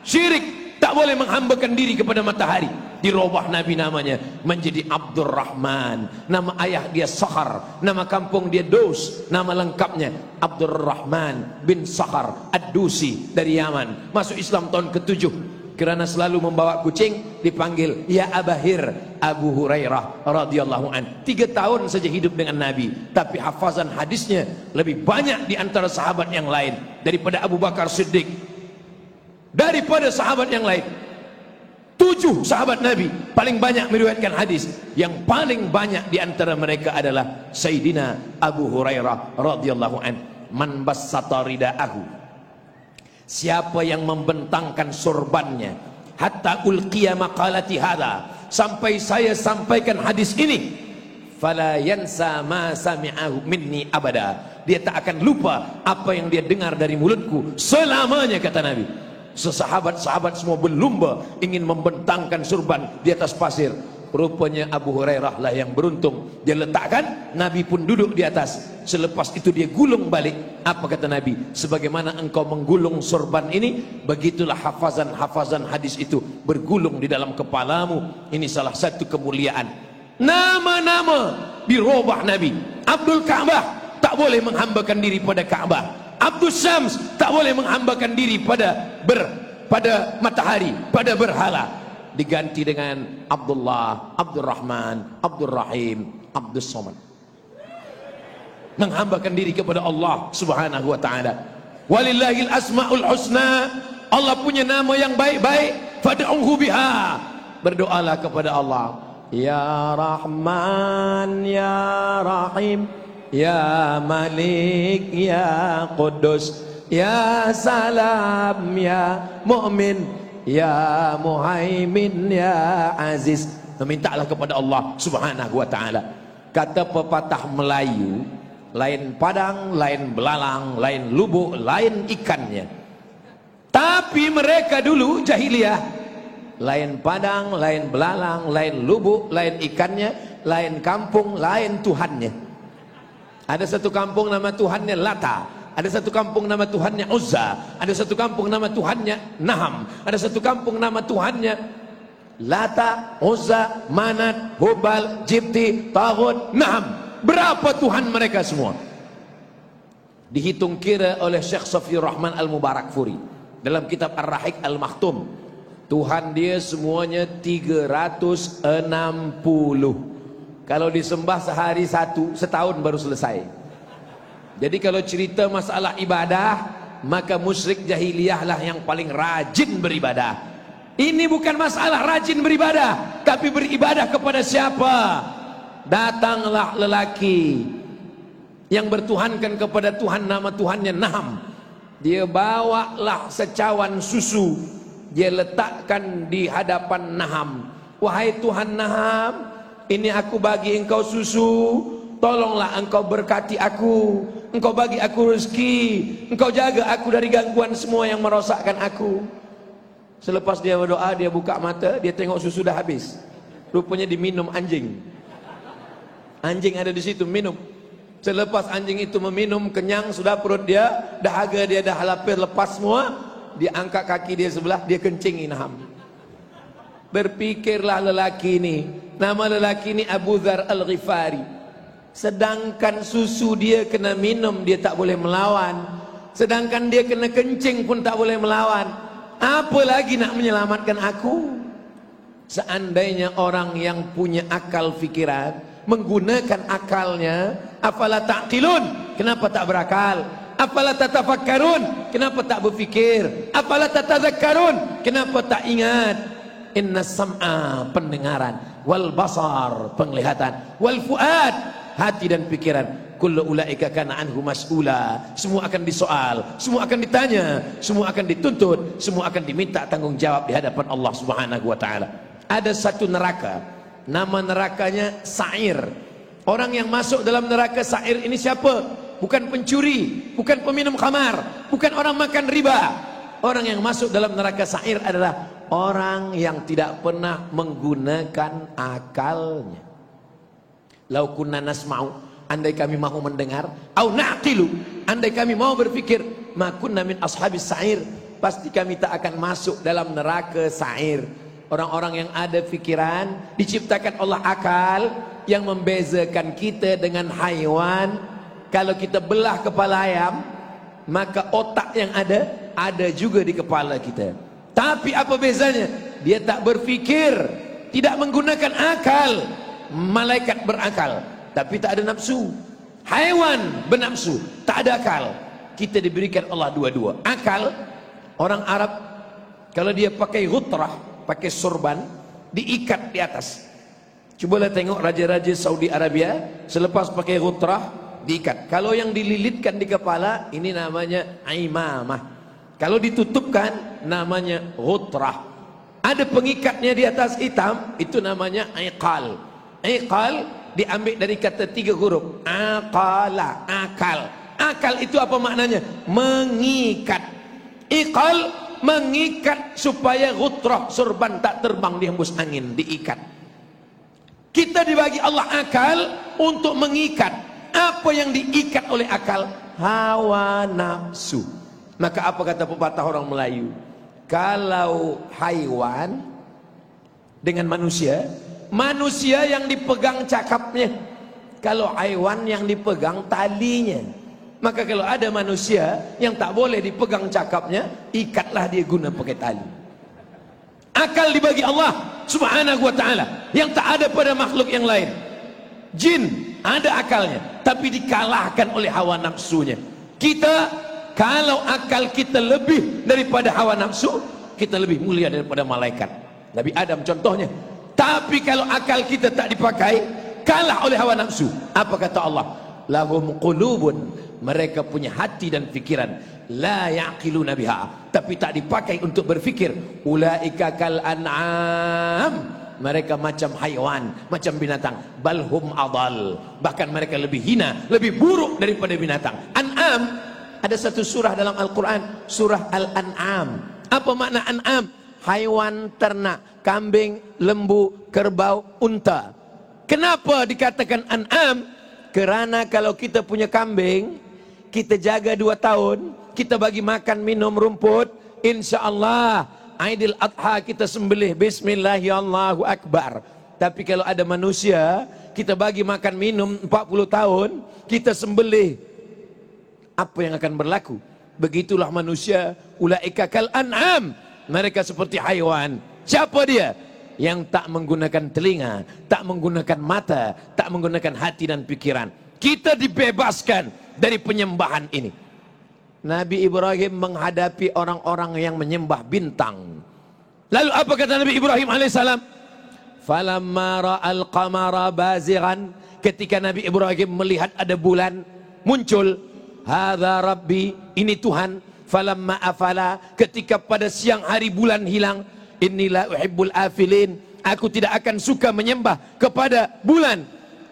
Syirik, tak boleh menghambakan diri kepada matahari. Dirubah Nabi namanya menjadi Abdur Rahman. Nama ayah dia Sakhar, nama kampung dia Dos, nama lengkapnya Abdur Rahman bin Sakhar Ad-Dusi dari Yaman. Masuk Islam tahun ke-7. Kerana selalu membawa kucing, dipanggil ya Abahir, Abu Hurairah radhiyallahu an. 3 tahun saja hidup dengan Nabi, tapi hafazan hadisnya lebih banyak di antara sahabat yang lain, daripada Abu Bakar Siddiq, daripada sahabat yang lain. 7 sahabat Nabi paling banyak meriwayatkan hadis. Yang paling banyak di antara mereka adalah Sayyidina Abu Hurairah radhiyallahu an. Man bassata ridaahu, siapa yang membentangkan sorbannya, hatta ulqiya maqalati hadha, sampai saya sampaikan hadis ini, fala yansa ma sami'ahu minni abada, dia tak akan lupa apa yang dia dengar dari mulutku selamanya, kata Nabi. Sesahabat-sahabat semua berlumba ingin membentangkan sorban di atas pasir. Rupanya Abu Hurairah lah yang beruntung, dia letakkan, Nabi pun duduk di atas. Selepas itu dia gulung balik. Apa kata Nabi? Sebagaimana engkau menggulung sorban ini, begitulah hafazan-hafazan hadis itu bergulung di dalam kepalamu. Ini salah satu kemuliaan. Nama-nama dirubah Nabi. Abdul Ka'bah tak boleh menghambakan diri pada Ka'bah. Abdul Syams tak boleh menghambakan diri pada matahari, pada berhala. Diganti dengan Abdullah, Abdul Rahman, Abdul Rahim, Abdul Somad. menghambakan diri kepada Allah Subhanahu wa taala. Walillahil asmaul husna, Allah punya nama yang baik-baik, fad'uhu biha, berdoalah kepada Allah. Ya Rahman ya Rahim, ya Malik ya Quddus, ya Salam ya Mu'min, ya Muhaimin ya Aziz. Memintalah kepada Allah Subhanahu wa taala. Kata pepatah Melayu, lain padang, lain belalang, lain lubuk, lain ikannya. Tapi mereka dulu jahiliyah, lain padang, lain belalang, lain lubuk, lain ikannya, lain kampung, lain Tuhannya. Ada satu kampung nama Tuhannya Lata, ada satu kampung nama Tuhannya Uzza, ada satu kampung nama Tuhannya Naham, ada satu kampung nama Tuhannya Lata, Uzza, Manat, Hubal, Jibti, Taghut, Naham. Berapa Tuhan mereka semua? Dihitung kira oleh Syekh Safiur Rahman Al-Mubarakfuri dalam kitab Ar-Rahiq Al-Makhtum. Tuhan dia semuanya 360. Kalau disembah sehari satu, setahun baru selesai. Jadi kalau cerita masalah ibadah, maka musyrik jahiliyah lah yang paling rajin beribadah. Ini bukan masalah rajin beribadah, tapi beribadah kepada siapa? Datanglah lelaki yang bertuhankan kepada Tuhan, nama Tuhannya Naham. Dia bawalah secawan susu, dia letakkan di hadapan Naham. Wahai Tuhan Naham, ini aku bagi engkau susu, tolonglah engkau berkati aku, engkau bagi aku rezeki, engkau jaga aku dari gangguan semua yang merosakkan aku. Selepas dia berdoa, dia buka mata, dia tengok susu dah habis. Rupanya diminum anjing. Anjing ada di situ minum. Selepas anjing itu meminum, kenyang sudah perut dia, dahaga dia dah lapar lepas semua, dia angkat kaki dia sebelah, dia kencing Naham. Berpikirlah lelaki ini, nama lelaki ini Abu Dzar Al-Ghifari. Sedangkan susu dia kena minum, dia tak boleh melawan. Sedangkan dia kena kencing pun tak boleh melawan. Apa lagi nak menyelamatkan aku? Seandainya orang yang punya akal fikiran, menggunakan akalnya, afala taqilun, kenapa tak berakal? Afala tatafakkarun, kenapa tak berfikir? Afala tatadzakkarun, kenapa tak ingat? Inna sam'a, pendengaran, wal basar, penglihatan, wal fuad, hati dan pikiran, kullu ulaika kana anhu mas'ula, semua akan disoal, semua akan ditanya, semua akan dituntut, semua akan diminta tanggung jawab di hadapan Allah Subhanahu wa taala. Ada satu neraka, nama nerakanya Sa'ir. Orang yang masuk dalam neraka Sa'ir ini siapa? Bukan pencuri, bukan peminum khamar, bukan orang makan riba. Orang yang masuk dalam neraka Sa'ir adalah orang yang tidak pernah menggunakan akalnya. Lau kunna nasma'u, andai kami mau mendengar, au naqilu, andai kami mau berfikir, ma kunna min ashabis sa'ir, pasti kami tak akan masuk dalam neraka Sa'ir. Orang-orang yang ada fikiran, diciptakan Allah akal yang membezakan kita dengan haiwan. Kalau kita belah kepala ayam, maka otak yang ada juga di kepala kita. Tapi apa bezanya? Dia tak berfikir, tidak menggunakan akal. Malaikat berakal, tapi tak ada nafsu. Haiwan bernafsu, tak ada akal. Kita diberikan Allah dua-dua. Akal, orang Arab kalau dia pakai ghutrah, pakai sorban, diikat di atas. Cobalah tengok raja-raja Saudi Arabia, selepas pakai ghutrah, diikat. Kalau yang dililitkan di kepala, ini namanya imamah. Kalau ditutupkan, namanya ghutrah. Ada pengikatnya di atas hitam, itu namanya iqal. Iqal diambil dari kata 3 huruf, aqala, akal. Akal itu apa maknanya? Mengikat. Iqal mengikat supaya ghutrah sorban tak terbang dihembus angin, diikat. Kita dibagi Allah akal untuk mengikat. Apa yang diikat oleh akal? Hawa nafsu. Maka apa kata pepatah orang Melayu? Kalau haiwan dengan manusia, manusia yang dipegang cakapnya, kalau haiwan yang dipegang talinya. Maka kalau ada manusia yang tak boleh dipegang cakapnya, ikatlah dia guna pakai tali. Akal dibagi Allah Subhanahu wa ta'ala yang tak ada pada makhluk yang lain. Jin ada akalnya, tapi dikalahkan oleh hawa nafsunya. Kita, kalau akal kita lebih daripada hawa nafsu, kita lebih mulia daripada malaikat. Nabi Adam contohnya. Tapi kalau akal kita tak dipakai, kalah oleh hawa nafsu. Apa kata Allah? Lahum qulubun, mereka punya hati dan pikiran, la ya'qiluna biha, tapi tak dipakai untuk berfikir. Ulaika kal an'am, mereka macam haiwan, macam binatang. Balhum adal, bahkan mereka lebih hina, lebih buruk daripada binatang. An'am, ada satu surah dalam Al-Quran, surah Al-An'am. Apa makna an'am? Haiwan ternak, kambing, lembu, kerbau, unta. Kenapa dikatakan an'am? Kerana kalau kita punya kambing, kita jaga 2 tahun, kita bagi makan minum rumput, insya Allah Aidil Adha kita sembelih Bismillahirrahmanirrahim. Tapi kalau ada manusia, kita bagi makan minum 40 tahun, kita sembelih, apa yang akan berlaku? Begitulah manusia, ulaika kal an'am, mereka seperti haiwan. Siapa dia? Yang tak menggunakan telinga, tak menggunakan mata, tak menggunakan hati dan pikiran. Kita dibebaskan dari penyembahan ini. Nabi Ibrahim menghadapi orang-orang yang menyembah bintang. Lalu apa kata Nabi Ibrahim alaihissalam? Falamma ra'al qamara bazighan, ketika Nabi Ibrahim melihat ada bulan muncul, hadza rabbi, ini Tuhan. Falamma afala, ketika pada siang hari bulan hilang, inilah uhibbul afilin, aku tidak akan suka menyembah kepada bulan.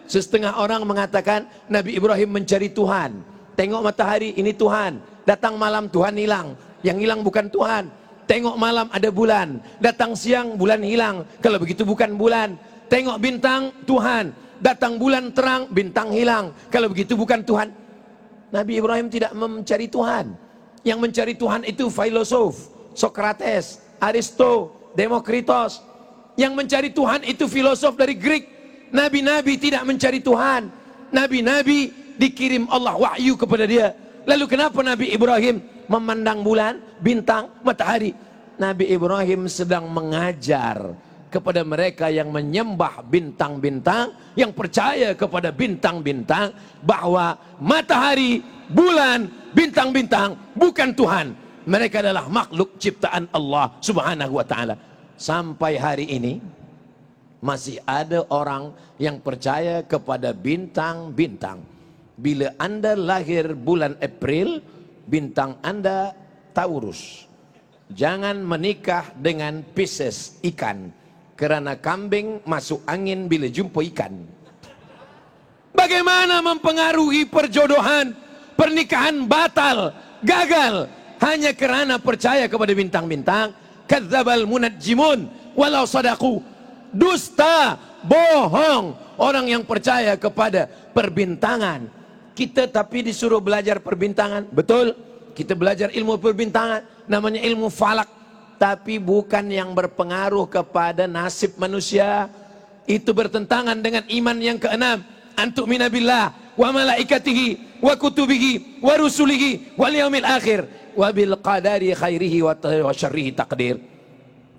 Setengah orang mengatakan Nabi Ibrahim mencari Tuhan. Tengok matahari, ini Tuhan. Datang malam Tuhan hilang, yang hilang bukan Tuhan. Tengok malam ada bulan, datang siang bulan hilang, kalau begitu bukan bulan. Tengok bintang, Tuhan. Datang bulan terang, bintang hilang, kalau begitu bukan Tuhan. Nabi Ibrahim tidak mencari Tuhan. Yang mencari Tuhan itu filosof, Socrates, Aristo, Demokritos. Yang mencari Tuhan itu filosof dari Greek. Nabi-nabi tidak mencari Tuhan. Nabi-nabi dikirim Allah wahyu kepada dia. Lalu kenapa Nabi Ibrahim memandang bulan, bintang, matahari? Nabi Ibrahim sedang mengajar kepada mereka yang menyembah bintang-bintang, yang percaya kepada bintang-bintang, bahwa matahari, bulan, bintang-bintang bukan Tuhan. Mereka adalah makhluk ciptaan Allah subhanahu wa ta'ala. Sampai hari ini masih ada orang yang percaya kepada bintang-bintang. Bila Anda lahir bulan April, bintang Anda Taurus. Jangan menikah dengan Pisces, ikan. Kerana kambing masuk angin bila jumpa ikan. Bagaimana mempengaruhi perjodohan? Pernikahan batal, gagal, hanya kerana percaya kepada bintang-bintang. Kadzdzabal munajjimun walau sadaqu. Dusta, bohong orang yang percaya kepada perbintangan. Kita tapi disuruh belajar perbintangan, betul? Kita belajar ilmu perbintangan, namanya ilmu falak. Tapi bukan yang berpengaruh kepada nasib manusia. Itu bertentangan dengan iman yang keenam. Antu'mina billah wa malaikatihi wa kutubihi wa rusulihi wal yaumil akhir wa bil qadari khairihi wa syarrihi taqdir.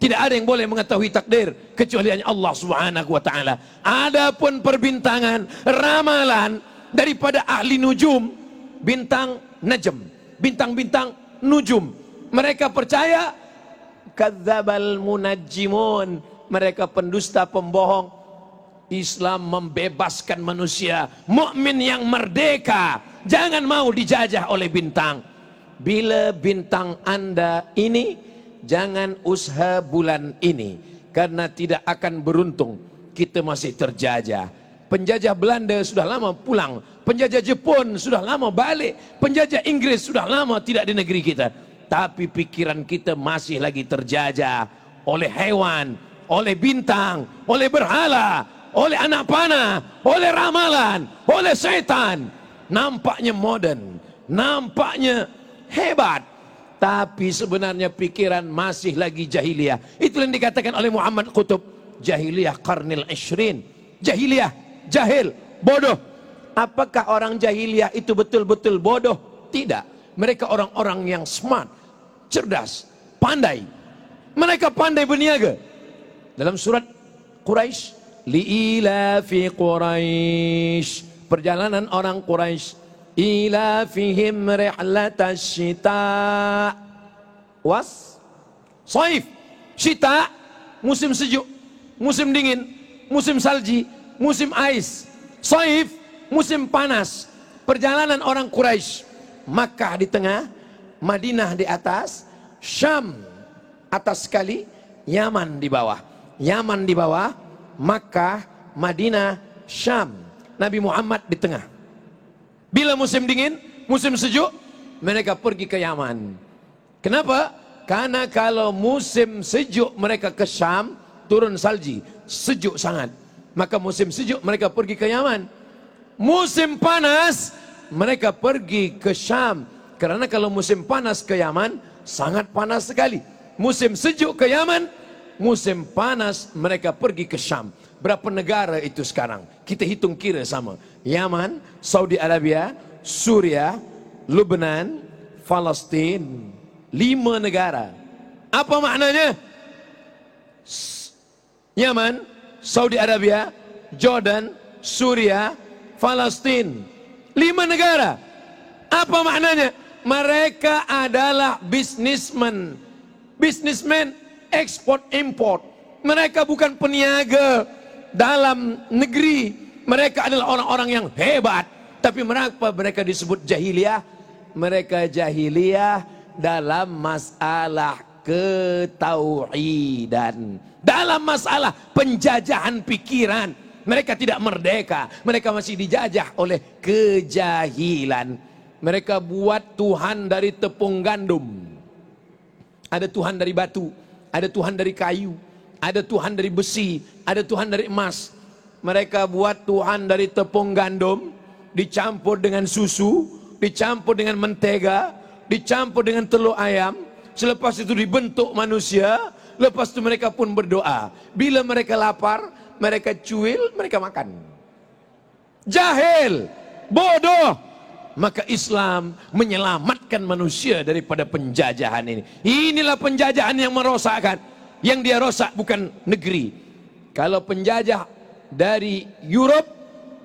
Tidak ada yang boleh mengetahui takdir kecuali hanya Allah subhanahu wa ta'ala. Adapun perbintangan, ramalan daripada ahli nujum, bintang najm, bintang-bintang nujum, mereka percaya. Kadzdzabal munajjimun, mereka pendusta, pembohong. Islam membebaskan manusia, mukmin yang merdeka, jangan mau dijajah oleh bintang. Bila bintang Anda ini, jangan usaha bulan ini, karena tidak akan beruntung. Kita masih terjajah. Penjajah Belanda sudah lama pulang, penjajah Jepun sudah lama balik, penjajah Inggris sudah lama tidak di negeri kita. Tapi pikiran kita masih lagi terjajah oleh hewan, oleh bintang, oleh berhala, oleh anak panah, oleh ramalan, oleh setan. Nampaknya modern, nampaknya hebat, tapi sebenarnya pikiran masih lagi jahiliyah. Itu yang dikatakan oleh Muhammad Qutb, jahiliyah qarnil 20. Jahiliyah, jahil, bodoh. Apakah orang jahiliyah itu betul-betul bodoh? Tidak. Mereka orang-orang yang smart, cerdas, pandai. Mereka pandai berniaga. Dalam surat Quraisy, li'ilafi Quraisy, perjalanan orang Quraisy. Ila fihim rihlatas syita was saif. Syita musim sejuk, musim dingin, musim salji, musim ais. Saif musim panas. Perjalanan orang Quraisy. Makkah di tengah, Madinah di atas, Syam atas sekali, Yaman di bawah. Yaman di bawah, Makkah, Madinah, Syam. Nabi Muhammad di tengah. Bila musim dingin, musim sejuk, mereka pergi ke Yaman. Kenapa? Karena kalau musim sejuk mereka ke Syam, turun salji, sejuk sangat. Maka musim sejuk mereka pergi ke Yaman. Musim panas mereka pergi ke Syam. Karena kalau musim panas ke Yaman, sangat panas sekali. Musim sejuk ke Yaman, musim panas mereka pergi ke Syam. Berapa negara itu sekarang? Kita hitung kira sama. Yaman, Saudi Arabia, Suria, Lebanon, Palestin. 5 negara. Apa maknanya? Yaman, Saudi Arabia, Jordan, Suria, Palestin. 5 negara. Apa maknanya? Mereka adalah bisnismen. Bisnismen, ekspor import. Mereka bukan peniaga dalam negeri. Mereka adalah orang-orang yang hebat. Tapi mengapa mereka disebut jahiliyah? Mereka jahiliyah dalam masalah ketauhidan, dalam masalah penjajahan pikiran. Mereka tidak merdeka. Mereka masih dijajah oleh kejahilan. Mereka buat Tuhan dari tepung gandum. Ada Tuhan dari batu, ada Tuhan dari kayu, ada Tuhan dari besi, ada Tuhan dari emas. Mereka buat Tuhan dari tepung gandum, dicampur dengan susu, dicampur dengan mentega, dicampur dengan telur ayam. Selepas itu dibentuk manusia. Lepas itu mereka pun berdoa. Bila mereka lapar, mereka cuil, mereka makan. Jahil, bodoh. Maka Islam menyelamatkan manusia daripada penjajahan ini. Inilah penjajahan yang merosakkan. Yang dia rosak bukan negeri. Kalau penjajah dari Europe,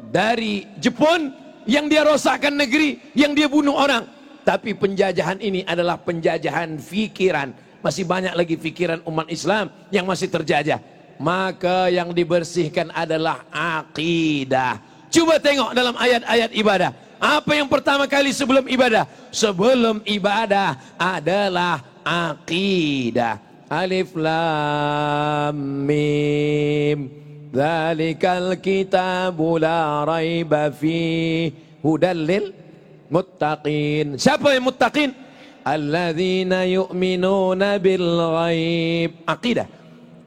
dari Jepun, yang dia rosakkan negeri, yang dia bunuh orang. Tapi penjajahan ini adalah penjajahan fikiran. Masih banyak lagi fikiran umat Islam yang masih terjajah. Maka yang dibersihkan adalah akidah. Coba tengok dalam ayat-ayat ibadah. Apa yang pertama kali sebelum ibadah? Sebelum ibadah adalah akidah. Alif Lam Mim. Dzalikal kitabu la raiba fihi hudal lil muttaqin. Siapa yang muttaqin? Alladzina yu'minuna bil ghaib. Akidah.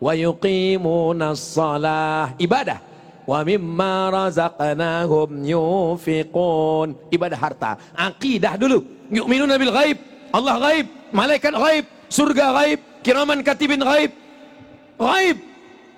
Wa yuqimuna shalah. Ibadah. Wa mimma razaqnahum yunfiqun. Ibadah harta. Akidah dulu. Yu'minuna bil ghaib. Allah ghaib, malaikat ghaib, surga ghaib, kiraman katibin ghaib. Ghaib.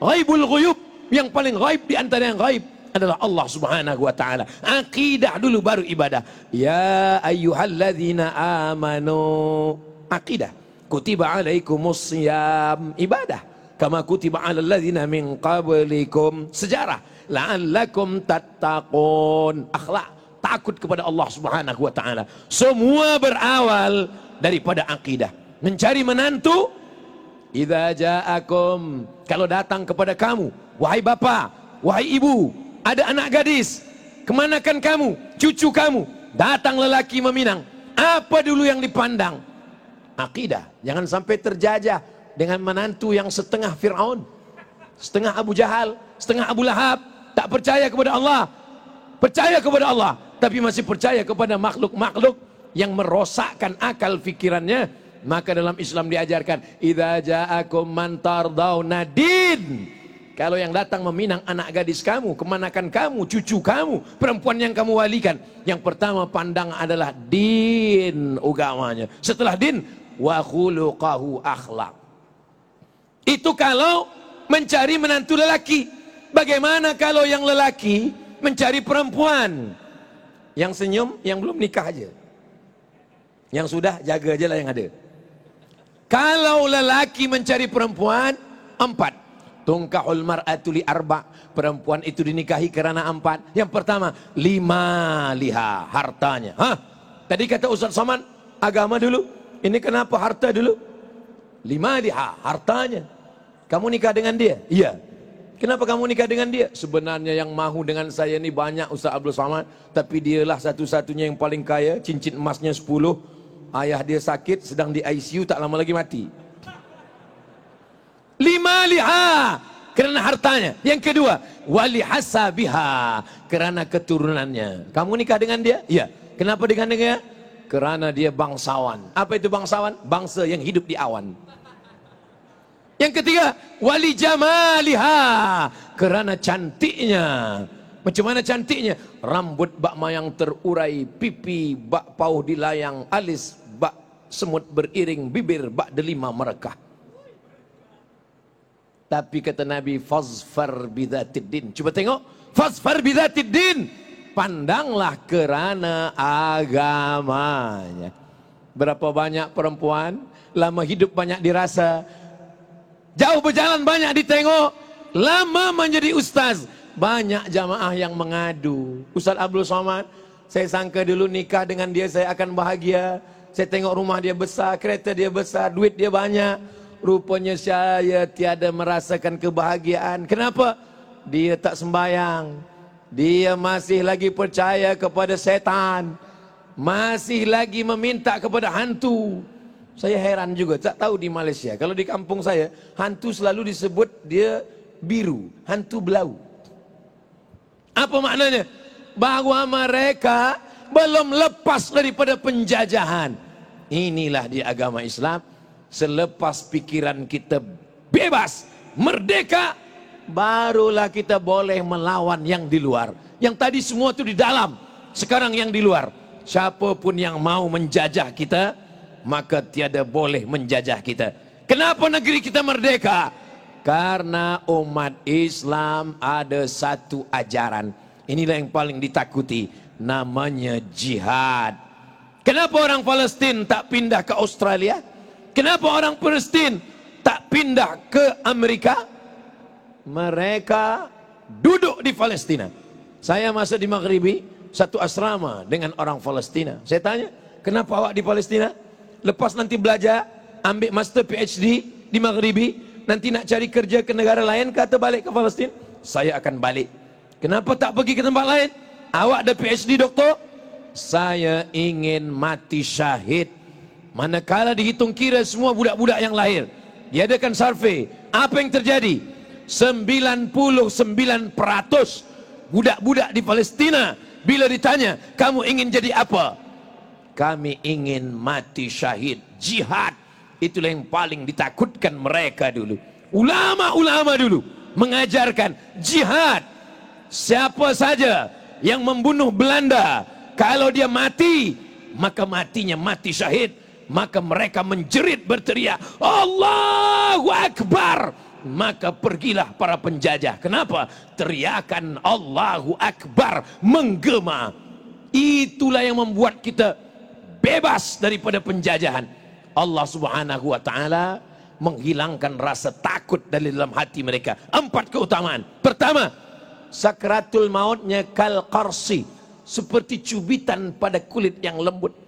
Ghaibul ghuyub. Yang paling ghaib di antara yang ghaib adalah Allah Subhanahu wa taala. Akidah dulu baru ibadah. Ya ayyuhalladzina amanu. Akidah. Kutiba alaikumus shiyam. Ibadah. Kama kutiba alal ladzina min qablikum. Sejarah. La'allakum tattaqun. Akhlak, takut kepada Allah Subhanahu wa taala. Semua berawal daripada akidah. Mencari menantu, idza ja'akum, kalau datang kepada kamu, wahai bapa, wahai ibu, ada anak gadis, kemanakan kamu, cucu kamu, datang lelaki meminang, apa dulu yang dipandang? Akidah. Jangan sampai terjajah dengan menantu yang setengah Fir'aun, setengah Abu Jahal, setengah Abu Lahab. Tak percaya kepada Allah, percaya kepada Allah, tapi masih percaya kepada makhluk-makhluk yang merosakkan akal fikirannya. Maka dalam Islam diajarkan, idza ja'akum man tardawna din. Kalau yang datang meminang anak gadis kamu, kemanakan kamu, cucu kamu, perempuan yang kamu walikan, yang pertama pandang adalah din agamanya. Setelah din, wa khuluqahu akhlak. Itu kalau mencari menantu lelaki. Bagaimana kalau yang lelaki mencari perempuan? Yang senyum, yang belum nikah aja. Yang sudah, jaga aja lah yang ada. Kalau lelaki mencari perempuan, 4. Tungkahul mar'atu li arba. Perempuan itu dinikahi karena 4. Yang pertama, 5 liha, hartanya. Hah? Tadi kata Ustaz Somad, agama dulu. Ini kenapa harta dulu? 5 liha, hartanya. Kamu nikah dengan dia? Iya. Kenapa kamu nikah dengan dia? Sebenarnya yang mahu dengan saya ini banyak Ustaz Abdul Somad, tapi dialah satu-satunya yang paling kaya, cincin emasnya 10. Ayah dia sakit, sedang di ICU, tak lama lagi mati. 5 liha, kerana hartanya. Yang kedua, wali hasabiha, kerana keturunannya. Kamu nikah dengan dia? Iya. Kenapa dengan dia? Kerana dia bangsawan. Apa itu bangsawan? Bangsa yang hidup di awan. Yang ketiga, wali jamaliha, kerana cantiknya. Macam mana cantiknya? Rambut bak mayang terurai, pipi bak pauh dilayang, alis bak semut beriring, bibir bak delima merekah. Tapi kata Nabi, fazfar bidzatiddin. Coba tengok, fazfar bidzatiddin. Pandanglah kerana agamanya. Berapa banyak perempuan lama hidup banyak dirasa, jauh berjalan banyak ditengok, lama menjadi ustaz. Banyak jamaah yang mengadu, Ustaz Abdul Somad, saya sangka dulu nikah dengan dia saya akan bahagia. Saya tengok rumah dia besar, kereta dia besar, duit dia banyak. Rupanya saya tiada merasakan kebahagiaan. Kenapa? Dia tak sembayang. Dia masih lagi percaya kepada setan. Masih lagi meminta kepada hantu. Saya heran juga, tak tahu di Malaysia. Kalau di kampung saya, hantu selalu disebut dia biru, hantu belau. Apa maknanya? Bahwa mereka belum lepas daripada penjajahan. Inilah di agama Islam. Selepas pikiran kita bebas, merdeka, barulah kita boleh melawan yang di luar. Yang tadi semua itu di dalam, sekarang yang di luar. Siapapun yang mau menjajah kita, maka tiada boleh menjajah kita. Kenapa negeri kita merdeka? Karena umat Islam ada satu ajaran. Inilah yang paling ditakuti, namanya jihad. Kenapa orang Palestin tak pindah ke Australia? Kenapa orang Palestin tak pindah ke Amerika? Mereka duduk di Palestina. Saya masa di Maghribi, satu asrama dengan orang Palestina. Saya tanya, kenapa awak di Palestina? Lepas nanti belajar, ambil master PhD di Maghribi, nanti nak cari kerja ke negara lain, kata balik ke Palestina? Saya akan balik. Kenapa tak pergi ke tempat lain? Awak ada PhD doktor? Saya ingin mati syahid. Manakala dihitung kira semua budak-budak yang lahir, diadakan survei, apa yang terjadi? 99% budak-budak di Palestina bila ditanya, kamu ingin jadi apa? Kami ingin mati syahid, jihad. Itulah yang paling ditakutkan mereka dulu. Ulama-ulama dulu mengajarkan jihad. Siapa saja yang membunuh Belanda, kalau dia mati, maka matinya mati syahid. Maka mereka menjerit berteriak, Allahu Akbar. Maka pergilah para penjajah. Kenapa? Teriakan Allahu Akbar menggema. Itulah yang membuat kita bebas daripada penjajahan. Allah Subhanahu wa taala menghilangkan rasa takut dari dalam hati mereka. 4 keutamaan. Pertama, sakratul mautnya kal qarsi, seperti cubitan pada kulit yang lembut.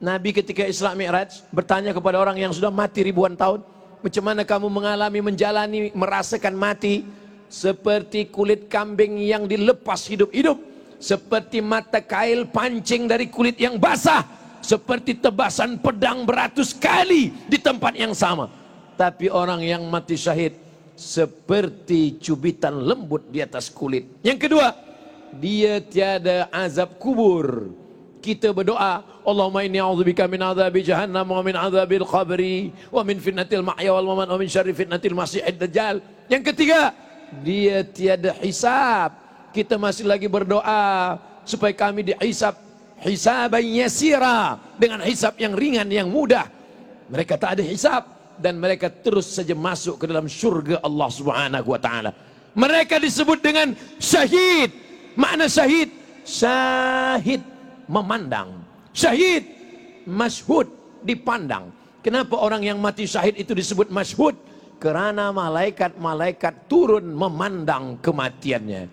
Nabi ketika Isra Mi'raj bertanya kepada orang yang sudah mati ribuan tahun, macam mana kamu mengalami, menjalani, merasakan mati? Seperti kulit kambing yang dilepas hidup-hidup, seperti mata kail pancing dari kulit yang basah, seperti tebasan pedang beratus kali di tempat yang sama. Tapi orang yang mati syahid seperti cubitan lembut di atas kulit. Yang kedua, dia tiada azab kubur. Kita berdoa, Allahumma inni a'udzubika min adzabi jahannam wa min adzabil qabri wa min fitnatil mahya wal mamat wa min syarri fitnatil masiihid dajjal. Yang ketiga, dia tiada hisab. Kita masih lagi berdoa supaya kami dihisab hisaban yasira, dengan hisab yang ringan, yang mudah. Mereka tak ada hisab dan mereka terus saja masuk ke dalam syurga Allah Subhanahu wa taala. Mereka disebut dengan syahid. Makna syahid, syahid memandang, syahid masyhud, dipandang. Kenapa orang yang mati syahid itu disebut masyhud? Kerana malaikat-malaikat turun memandang kematiannya,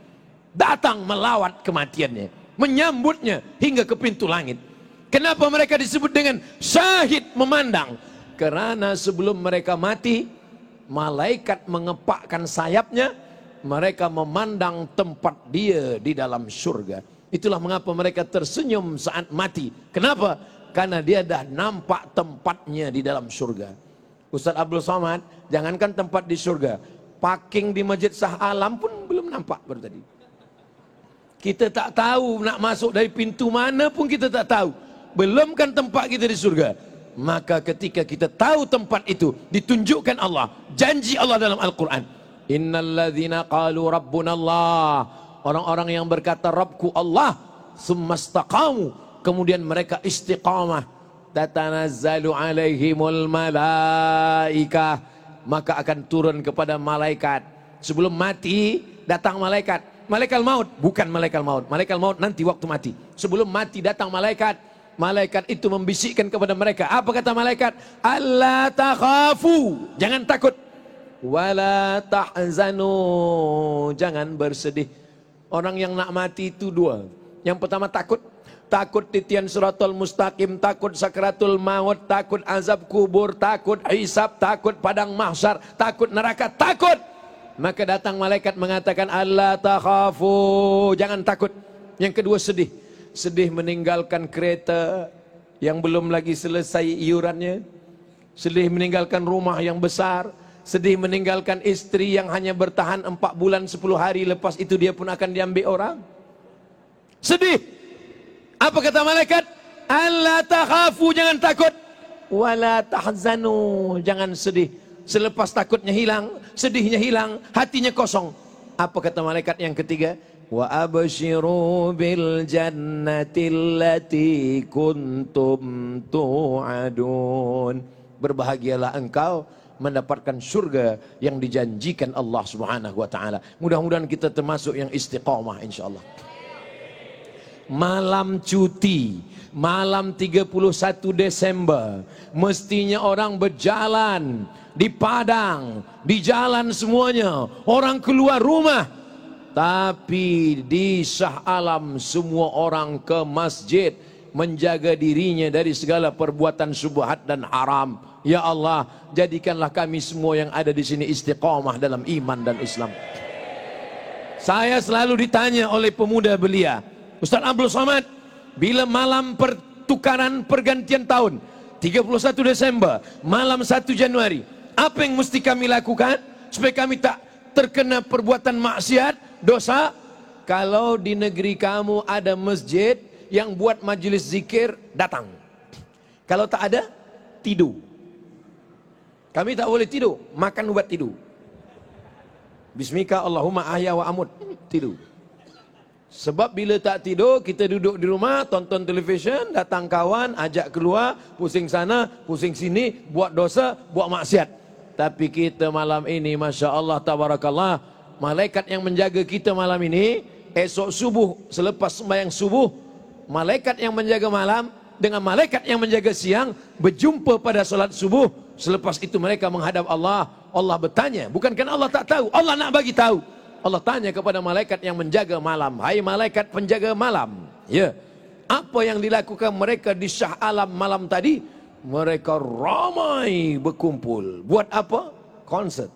datang melawat kematiannya, menyambutnya hingga ke pintu langit. Kenapa mereka disebut dengan syahid memandang? Kerana sebelum mereka mati, malaikat mengepakkan sayapnya, mereka memandang tempat dia di dalam surga. Itulah mengapa mereka tersenyum saat mati. Kenapa? Karena dia dah nampak tempatnya di dalam surga. Ustaz Abdul Somad, jangankan tempat di surga, parking di Masjid Shah Alam pun belum nampak baru tadi. Kita tak tahu nak masuk dari pintu mana pun kita tak tahu. Belum kan tempat kita di surga. Maka ketika kita tahu tempat itu, ditunjukkan Allah, janji Allah dalam Al-Quran. Innalladzina qalu rabbuna Allah. Orang-orang yang berkata Rabbku Allah, summastaqamu, kemudian mereka istiqamah. Tatanazzalu alaihimul malaikah, maka akan turun kepada malaikat. Sebelum mati datang malaikat, malaikat maut, bukan malaikat maut. Malaikat maut nanti waktu mati. Sebelum mati datang malaikat. Malaikat itu membisikkan kepada mereka. Apa kata malaikat? Alla takhafu, jangan takut. Wala tahzanu, jangan bersedih. Orang yang nak mati itu dua. Yang pertama takut. Takut titian suratul mustaqim, takut sakratul maut, takut azab kubur, takut hisab, takut padang mahsyar, takut neraka, takut. Maka datang malaikat mengatakan alla takhafu, jangan takut. Yang kedua sedih. Sedih meninggalkan kereta yang belum lagi selesai iurannya. Sedih meninggalkan rumah yang besar. Sedih meninggalkan istri yang hanya bertahan 4 bulan 10 hari, lepas itu dia pun akan diambil orang. Sedih. Apa kata malaikat? Alla takhafu, jangan takut. Wala tahzanu, jangan sedih. Selepas takutnya hilang, sedihnya hilang, hatinya kosong. Apa kata malaikat yang ketiga? Wa abshiru bil jannati allati kuntum tu'adun. Berbahagialah engkau mendapatkan surga yang dijanjikan Allah Subhanahu wa taala. Mudah-mudahan kita termasuk yang istiqamah insyaallah. Malam cuti, malam 31 Desember, mestinya orang berjalan di padang, di jalan semuanya, orang keluar rumah. Tapi di Shah Alam semua orang ke masjid, menjaga dirinya dari segala perbuatan syubhat dan haram. Ya Allah, jadikanlah kami semua yang ada di sini istiqamah dalam iman dan Islam. Saya selalu ditanya oleh pemuda belia, Ustaz Abdul Somad, bila malam pertukaran pergantian tahun 31 Desember, malam 1 Januari, apa yang mesti kami lakukan supaya kami tak terkena perbuatan maksiat, dosa? Kalau di negeri kamu ada masjid yang buat majelis zikir, datang. Kalau tak ada, tidur. Kami tak boleh tidur, makan ubat tidur. Bismika Allahumma ahya wa amut, tidur. Sebab bila tak tidur, kita duduk di rumah, tonton televisyen, datang kawan, ajak keluar, pusing sana, pusing sini, buat dosa, buat maksiat. Tapi kita malam ini, Masya Allah, Tabarakallah, malaikat yang menjaga kita malam ini, esok subuh, selepas sembahyang subuh, malaikat yang menjaga malam, dengan malaikat yang menjaga siang, berjumpa pada solat subuh, selepas itu mereka menghadap Allah. Allah bertanya, bukan kan Allah tak tahu, Allah nak bagi tahu. Allah tanya kepada malaikat yang menjaga malam, hai malaikat penjaga malam, ya, apa yang dilakukan mereka di Shah Alam malam tadi? Mereka ramai berkumpul. Buat apa? Konsert.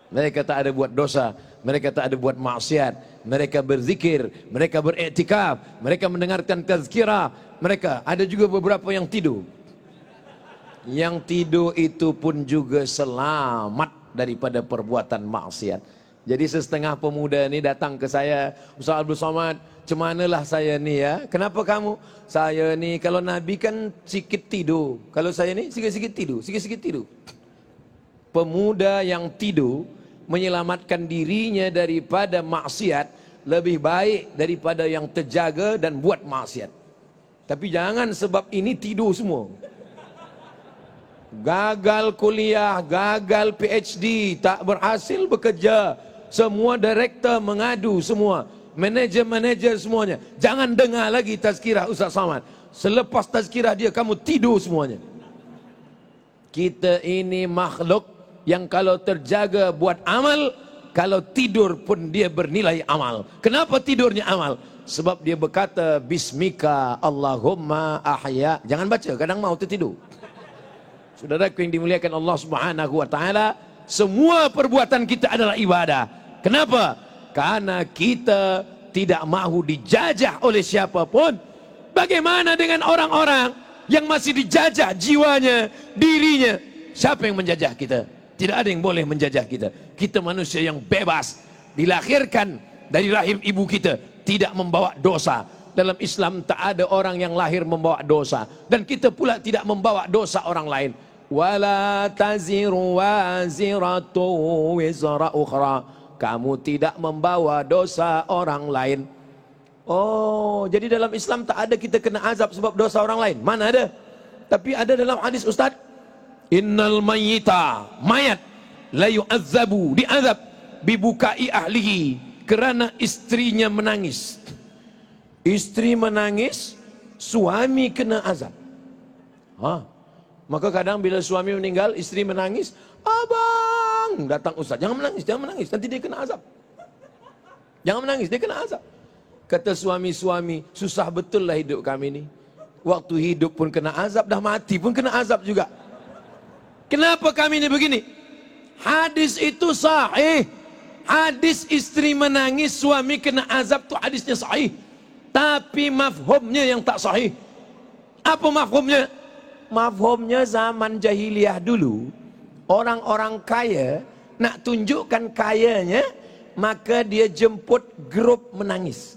Mereka tak ada buat dosa, mereka tak ada buat maksiat, mereka berzikir, mereka beriktikaf, mereka mendengarkan tazkirah, mereka ada juga beberapa yang tidur. Yang tidur itu pun juga selamat daripada perbuatan maksiat. Jadi setengah pemuda ni datang ke saya, Ustaz Abdul Somad, macam manalah saya ni ya? Kenapa kamu? Saya ni kalau Nabi kan sikit tidur, kalau saya ni sikit-sikit tidur, sikit-sikit tidur. Pemuda yang tidur menyelamatkan dirinya daripada maksiat lebih baik daripada yang terjaga dan buat maksiat. Tapi jangan sebab ini tidur semua. Gagal kuliah, gagal PhD, tak berhasil bekerja. Semua direktor mengadu semua. Manager-manager semuanya. Jangan dengar lagi tazkirah Ustaz Somad. Selepas tazkirah dia, kamu tidur semuanya. Kita ini makhluk yang kalau terjaga buat amal, kalau tidur pun dia bernilai amal. Kenapa tidurnya amal? Sebab dia berkata bismika Allahumma ahya. Jangan baca, kadang mau tertidur. Saudaraku yang dimuliakan Allah Subhanahu wa taala, semua perbuatan kita adalah ibadah. Kenapa? Karena kita tidak mahu dijajah oleh siapapun. Bagaimana dengan orang-orang yang masih dijajah jiwanya, dirinya? Siapa yang menjajah kita? Tidak ada yang boleh menjajah kita. Kita manusia yang bebas, dilahirkan dari rahim ibu kita, tidak membawa dosa. Dalam Islam tak ada orang yang lahir membawa dosa, dan kita pula tidak membawa dosa orang lain. Wala taziru waziratu wizra ukhra. Kamu tidak membawa dosa orang lain. Oh, jadi dalam Islam tak ada kita kena azab sebab dosa orang lain. Mana ada? Tapi ada dalam hadis Ustaz. Innal mayyita, mayat, la yu'azzabu, diazab bibukai ahlihi, kerana istrinya menangis. Istri menangis, suami kena azab. Maka kadang bila suami meninggal, istri menangis, abang, datang Ustaz, jangan menangis, nanti dia kena azab. Jangan menangis, dia kena azab. Kata suami-suami, susah betul lah hidup kami ni. Waktu hidup pun kena azab, dah mati pun kena azab juga. Kenapa kami ni begini? Hadis itu sahih. Hadis istri menangis, suami kena azab tu hadisnya sahih. Tapi mafhumnya yang tak sahih. Apa mafhumnya? Mafhumnya zaman jahiliyah dulu, orang-orang kaya nak tunjukkan kayanya, maka dia jemput grup menangis.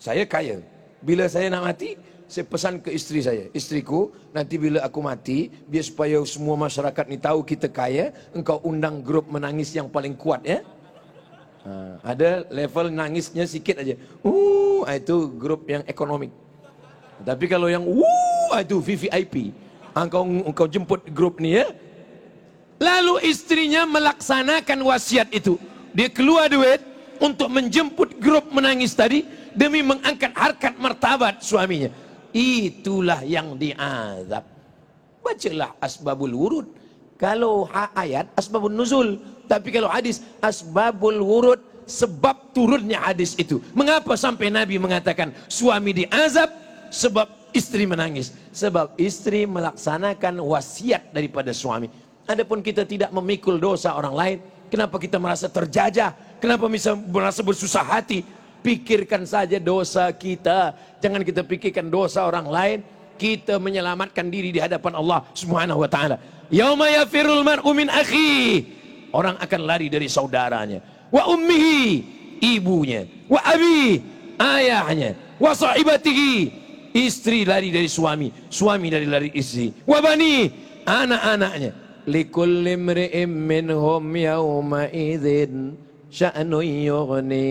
Saya kaya, bila saya nak mati, saya pesan ke isteri saya, istriku, nanti bila aku mati, biar supaya semua masyarakat ni tahu kita kaya, engkau undang grup menangis yang paling kuat ya. Ada level nangisnya sikit aja. Itu grup yang ekonomik. Tapi kalau yang itu VVIP. Engkau jemput grup ni ya. Lalu istrinya melaksanakan wasiat itu. Dia keluar duit untuk menjemput grup menangis tadi demi mengangkat harkat martabat suaminya. Itulah yang diazab. Bacalah asbabul wurud. Kalau ayat asbabun nuzul, tapi kalau hadis asbabul wurud, sebab turunnya hadis itu. Mengapa sampai Nabi mengatakan suami diazab? Sebab istri menangis. Sebab istri melaksanakan wasiat daripada suami. Adapun kita tidak memikul dosa orang lain, kenapa kita merasa terjajah? Kenapa bisa merasa bersusah hati? Pikirkan saja dosa kita. Jangan kita pikirkan dosa orang lain. Kita menyelamatkan diri di hadapan Allah Subhanahu wa taala. Yauma yafirul mar'u min akhi. Orang akan lari dari saudaranya. Wa ummihi, ibunya. Wa abi, ayahnya. Wa sahibatihi, istri lari dari suami, suami lari istri. Wa bani, anak-anaknya. Likulli imri'in minhum yawma idzin sya'nun yughni.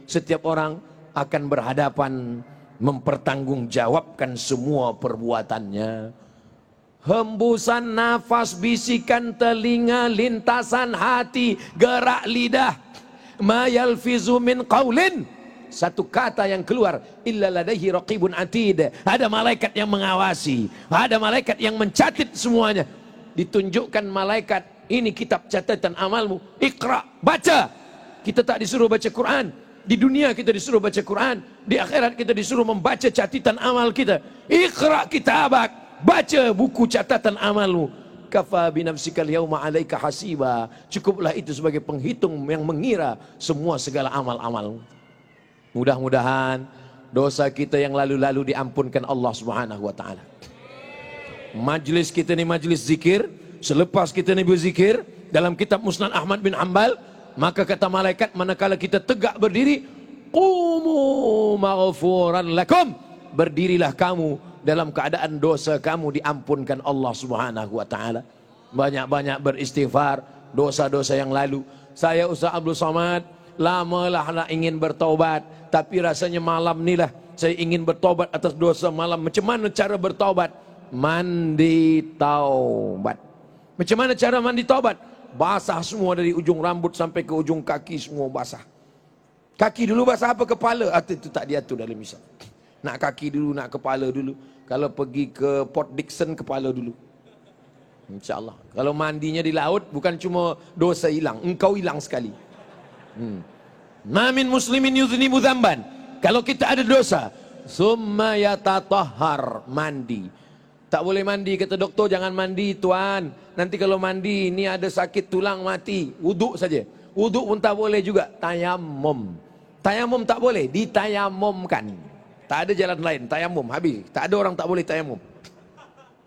Setiap orang akan berhadapan mempertanggungjawabkan semua perbuatannya. Hembusan nafas, bisikan telinga, lintasan hati, gerak lidah. Ma yalfizu min qaulin, satu kata yang keluar, illa ladaihi raqibun atid. Ada malaikat yang mengawasi, ada malaikat yang mencatat semuanya. Ditunjukkan malaikat, ini kitab catatan amalmu, Iqra, baca. Kita tak disuruh baca Quran. Di dunia kita disuruh baca Quran, di akhirat kita disuruh membaca catatan amal kita. Iqra kitabak, baca buku catatan amalmu. Kafa binafsikal yauma alaika hasiba. Cukuplah itu sebagai penghitung yang mengira semua segala amal-amalmu. Mudah-mudahan dosa kita yang lalu-lalu diampunkan Allah Subhanahu wa taala. Majlis kita ni majlis zikir. Selepas kita ni berzikir dalam kitab Musnad Ahmad bin Hanbal, maka kata malaikat manakala kita tegak berdiri, qumu maghfuran lakum, berdirilah kamu dalam keadaan dosa kamu diampunkan Allah Subhanahu wa taala. Banyak-banyak beristighfar dosa-dosa yang lalu. Saya Ustaz Abdul Somad lamalah nak ingin bertaubat, tapi rasanya malam ni lah saya ingin bertaubat atas dosa malam. Macam mana cara bertaubat? Mandi taubat. Macam mana cara mandi taubat? Basah semua dari ujung rambut sampai ke ujung kaki, semua basah. Kaki dulu basah apa kepala? Itu tak diatur dalam Islam. Nak kaki dulu, nak kepala dulu. Kalau pergi ke Port Dickson, kepala dulu. InsyaAllah. Kalau mandinya di laut, bukan cuma dosa hilang, engkau hilang sekali. Ma min muslimin yuznibu dzamban. Kalau kita ada dosa, summa yatatahhar, mandi. Tak boleh mandi, kata doktor, jangan mandi tuan. Nanti kalau mandi, ini ada sakit tulang mati. Wuduk saja. Wuduk pun tak boleh juga. Tayamum. Tayamum tak boleh, ditayamumkan. Tak ada jalan lain, tayamum, habis. Tak ada orang tak boleh tayamum.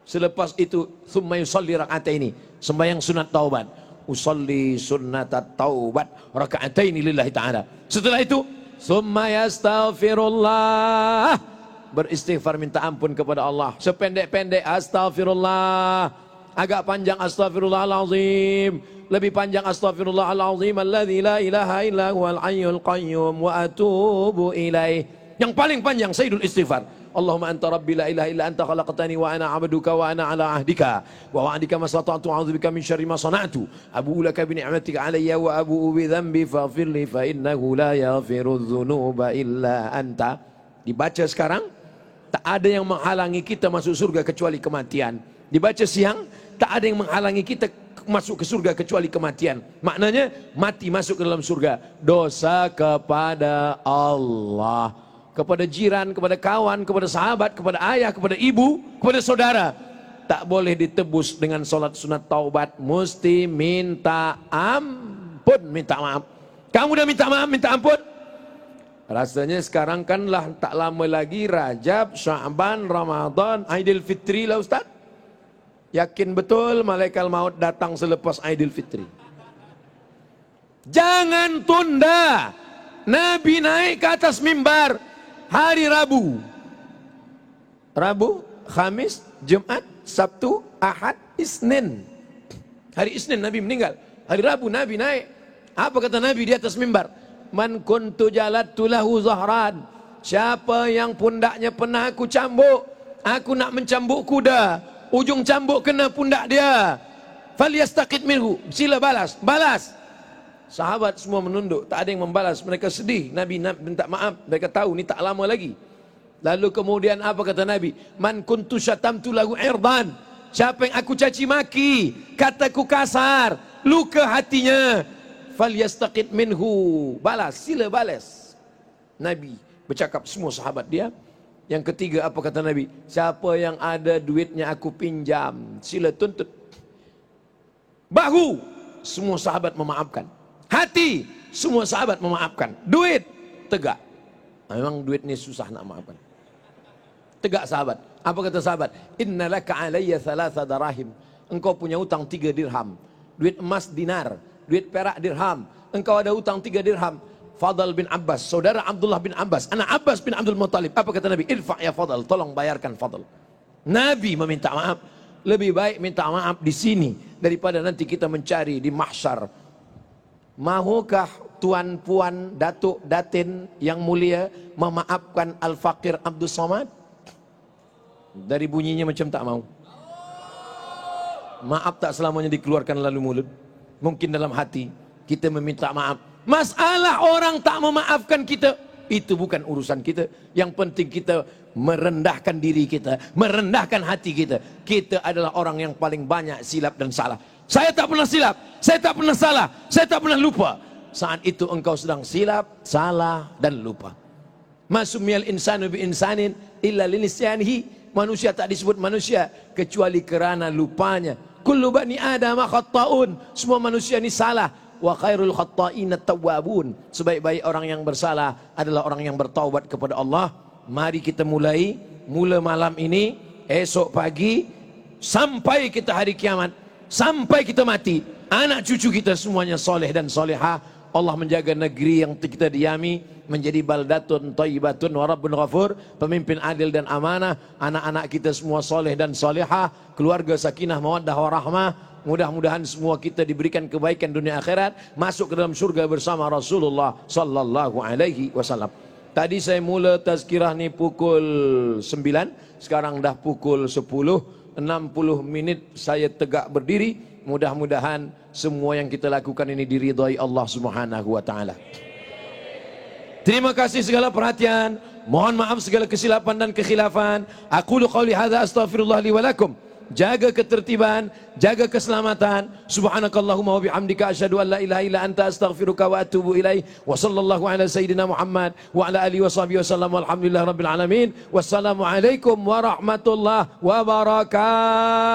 Selepas itu, thumma yusalli raka'ataini, sembahyang sunat taubat. Usalli sunnat taubat raka'ataini lillahi ta'ala. Setelah itu, thumma yastaghfirullah, beristighfar, minta ampun kepada Allah. Sependek-pendek astaghfirullah, agak panjang astaghfirullahalazim, lebih panjang astaghfirullahalazim alladzi la ilaha illa huwal hayyul qayyum wa atubu ilaih. Yang paling panjang sayyidul istighfar. Allahumma anta rabbi la ilaha illa anta khalaqtani wa ana 'abduka wa ana 'ala ahdika wa wa'dika mastata'tu a'udzubika min syarri ma sana'tu abu'u laka bi ni'matika 'alayya wa abu'u bi dhanbi faghfir li fa innahu la yaghfiru dzunuba illa anta. Dibaca sekarang, tak ada yang menghalangi kita masuk surga kecuali kematian. Dibaca siang, tak ada yang menghalangi kita masuk ke surga kecuali kematian. Maknanya mati masuk ke dalam surga. Dosa kepada Allah, kepada jiran, kepada kawan, kepada sahabat, kepada ayah, kepada ibu, kepada saudara, tak boleh ditebus dengan solat sunat taubat. Mesti minta ampun, minta maaf. Kamu udah minta maaf, minta ampun? Rasanya sekarang kan lah tak lama lagi Rajab, Sya'ban, Ramadan, Aidil Fitri lah Ustaz. Yakin betul malaikat maut datang selepas Aidil Fitri. Jangan tunda. Nabi naik ke atas mimbar hari Rabu, Khamis, Jumat, Sabtu, Ahad, Isnin. Hari Isnin Nabi meninggal. Hari Rabu Nabi naik. Apa kata Nabi di atas mimbar? Man kuntu jalattu lahu zahran. Siapa yang pundaknya pernah aku cambuk, aku nak mencambuk kuda, ujung cambuk kena pundak dia, falyastaqid minhu, sila balas. Balas. Sahabat semua menunduk, tak ada yang membalas. Mereka sedih. Nabi minta maaf. Mereka tahu ni tak lama lagi. Lalu kemudian apa kata Nabi? Man kuntu syatamtu lahu irdan. Siapa yang aku caci maki, kataku kasar, luka hatinya, falyastaqid minhu, balas, sila balas. Nabi bercakap semua sahabat dia. Yang ketiga apa kata Nabi? Siapa yang ada duitnya aku pinjam, sila tuntut. Bahu, semua sahabat memaafkan. Hati, semua sahabat memaafkan. Duit, tegak. Memang duit ni susah nak maafkan. Tegak sahabat. Apa kata sahabat? Inna laka alayya thalatha darahim. Engkau punya utang 3 dirham. Duit emas dinar, duit perak dirham. Engkau ada utang 3 dirham. Fadl bin Abbas, saudara Abdullah bin Abbas, anak Abbas bin Abdul Muttalib. Apa kata Nabi? Irfa' ya Fadl, tolong bayarkan Fadl. Nabi meminta maaf. Lebih baik minta maaf di sini daripada nanti kita mencari di mahsyar. Mahukah tuan puan datuk datin yang mulia memaafkan Al-Faqir Abdul Somad? Dari bunyinya macam tak mau. Maaf tak selamanya dikeluarkan lalu mulut. Mungkin dalam hati kita meminta maaf. Masalah orang tak memaafkan kita, itu bukan urusan kita. Yang penting kita merendahkan diri kita, merendahkan hati kita. Kita adalah orang yang paling banyak silap dan salah. Saya tak pernah silap, saya tak pernah salah, saya tak pernah lupa. Saat itu engkau sedang silap, salah dan lupa. Masumiyal insanu bi insanin illa linisyanihi. Manusia tak disebut manusia kecuali kerana lupanya. Kullu bani Adam khatta'un. Semua manusia ini salah. Wa khairul khatta'in at-tawwabun. Sebaik-baik orang yang bersalah adalah orang yang bertaubat kepada Allah. Mari kita mulai, mula malam ini, esok pagi, sampai kita hari kiamat, sampai kita mati, anak cucu kita semuanya soleh dan solehah. Allah menjaga negeri yang kita diami menjadi baldatun thayyibatun wa rabbun ghafur, pemimpin adil dan amanah. Anak-anak kita semua soleh dan solehah, keluarga sakinah mawaddah warahmah. Mudah-mudahan semua kita diberikan kebaikan dunia akhirat, masuk ke dalam surga bersama Rasulullah sallallahu alaihi wasallam. Tadi saya mula tazkirah ni pukul 9, sekarang dah pukul 10, 60 minit saya tegak berdiri. Mudah-mudahan semua yang kita lakukan ini diridhai Allah Subhanahu wa taala. Terima kasih segala perhatian. Mohon maaf segala kesilapan dan kekhilafan. Aqulu qauli hadza astaghfirullah li wa lakum jaga ketertiban, jaga keselamatan. Subhanakallahumma wa bihamdika asyhadu an la ilaha illa anta astaghfiruka wa atubu ilaih. Wa sallallahu ala sayyidina Muhammad wa ala alihi wa sahbihi wasallam. Walhamdulillahirabbil alamin. Wassalamualaikum warahmatullahi wabarakatuh.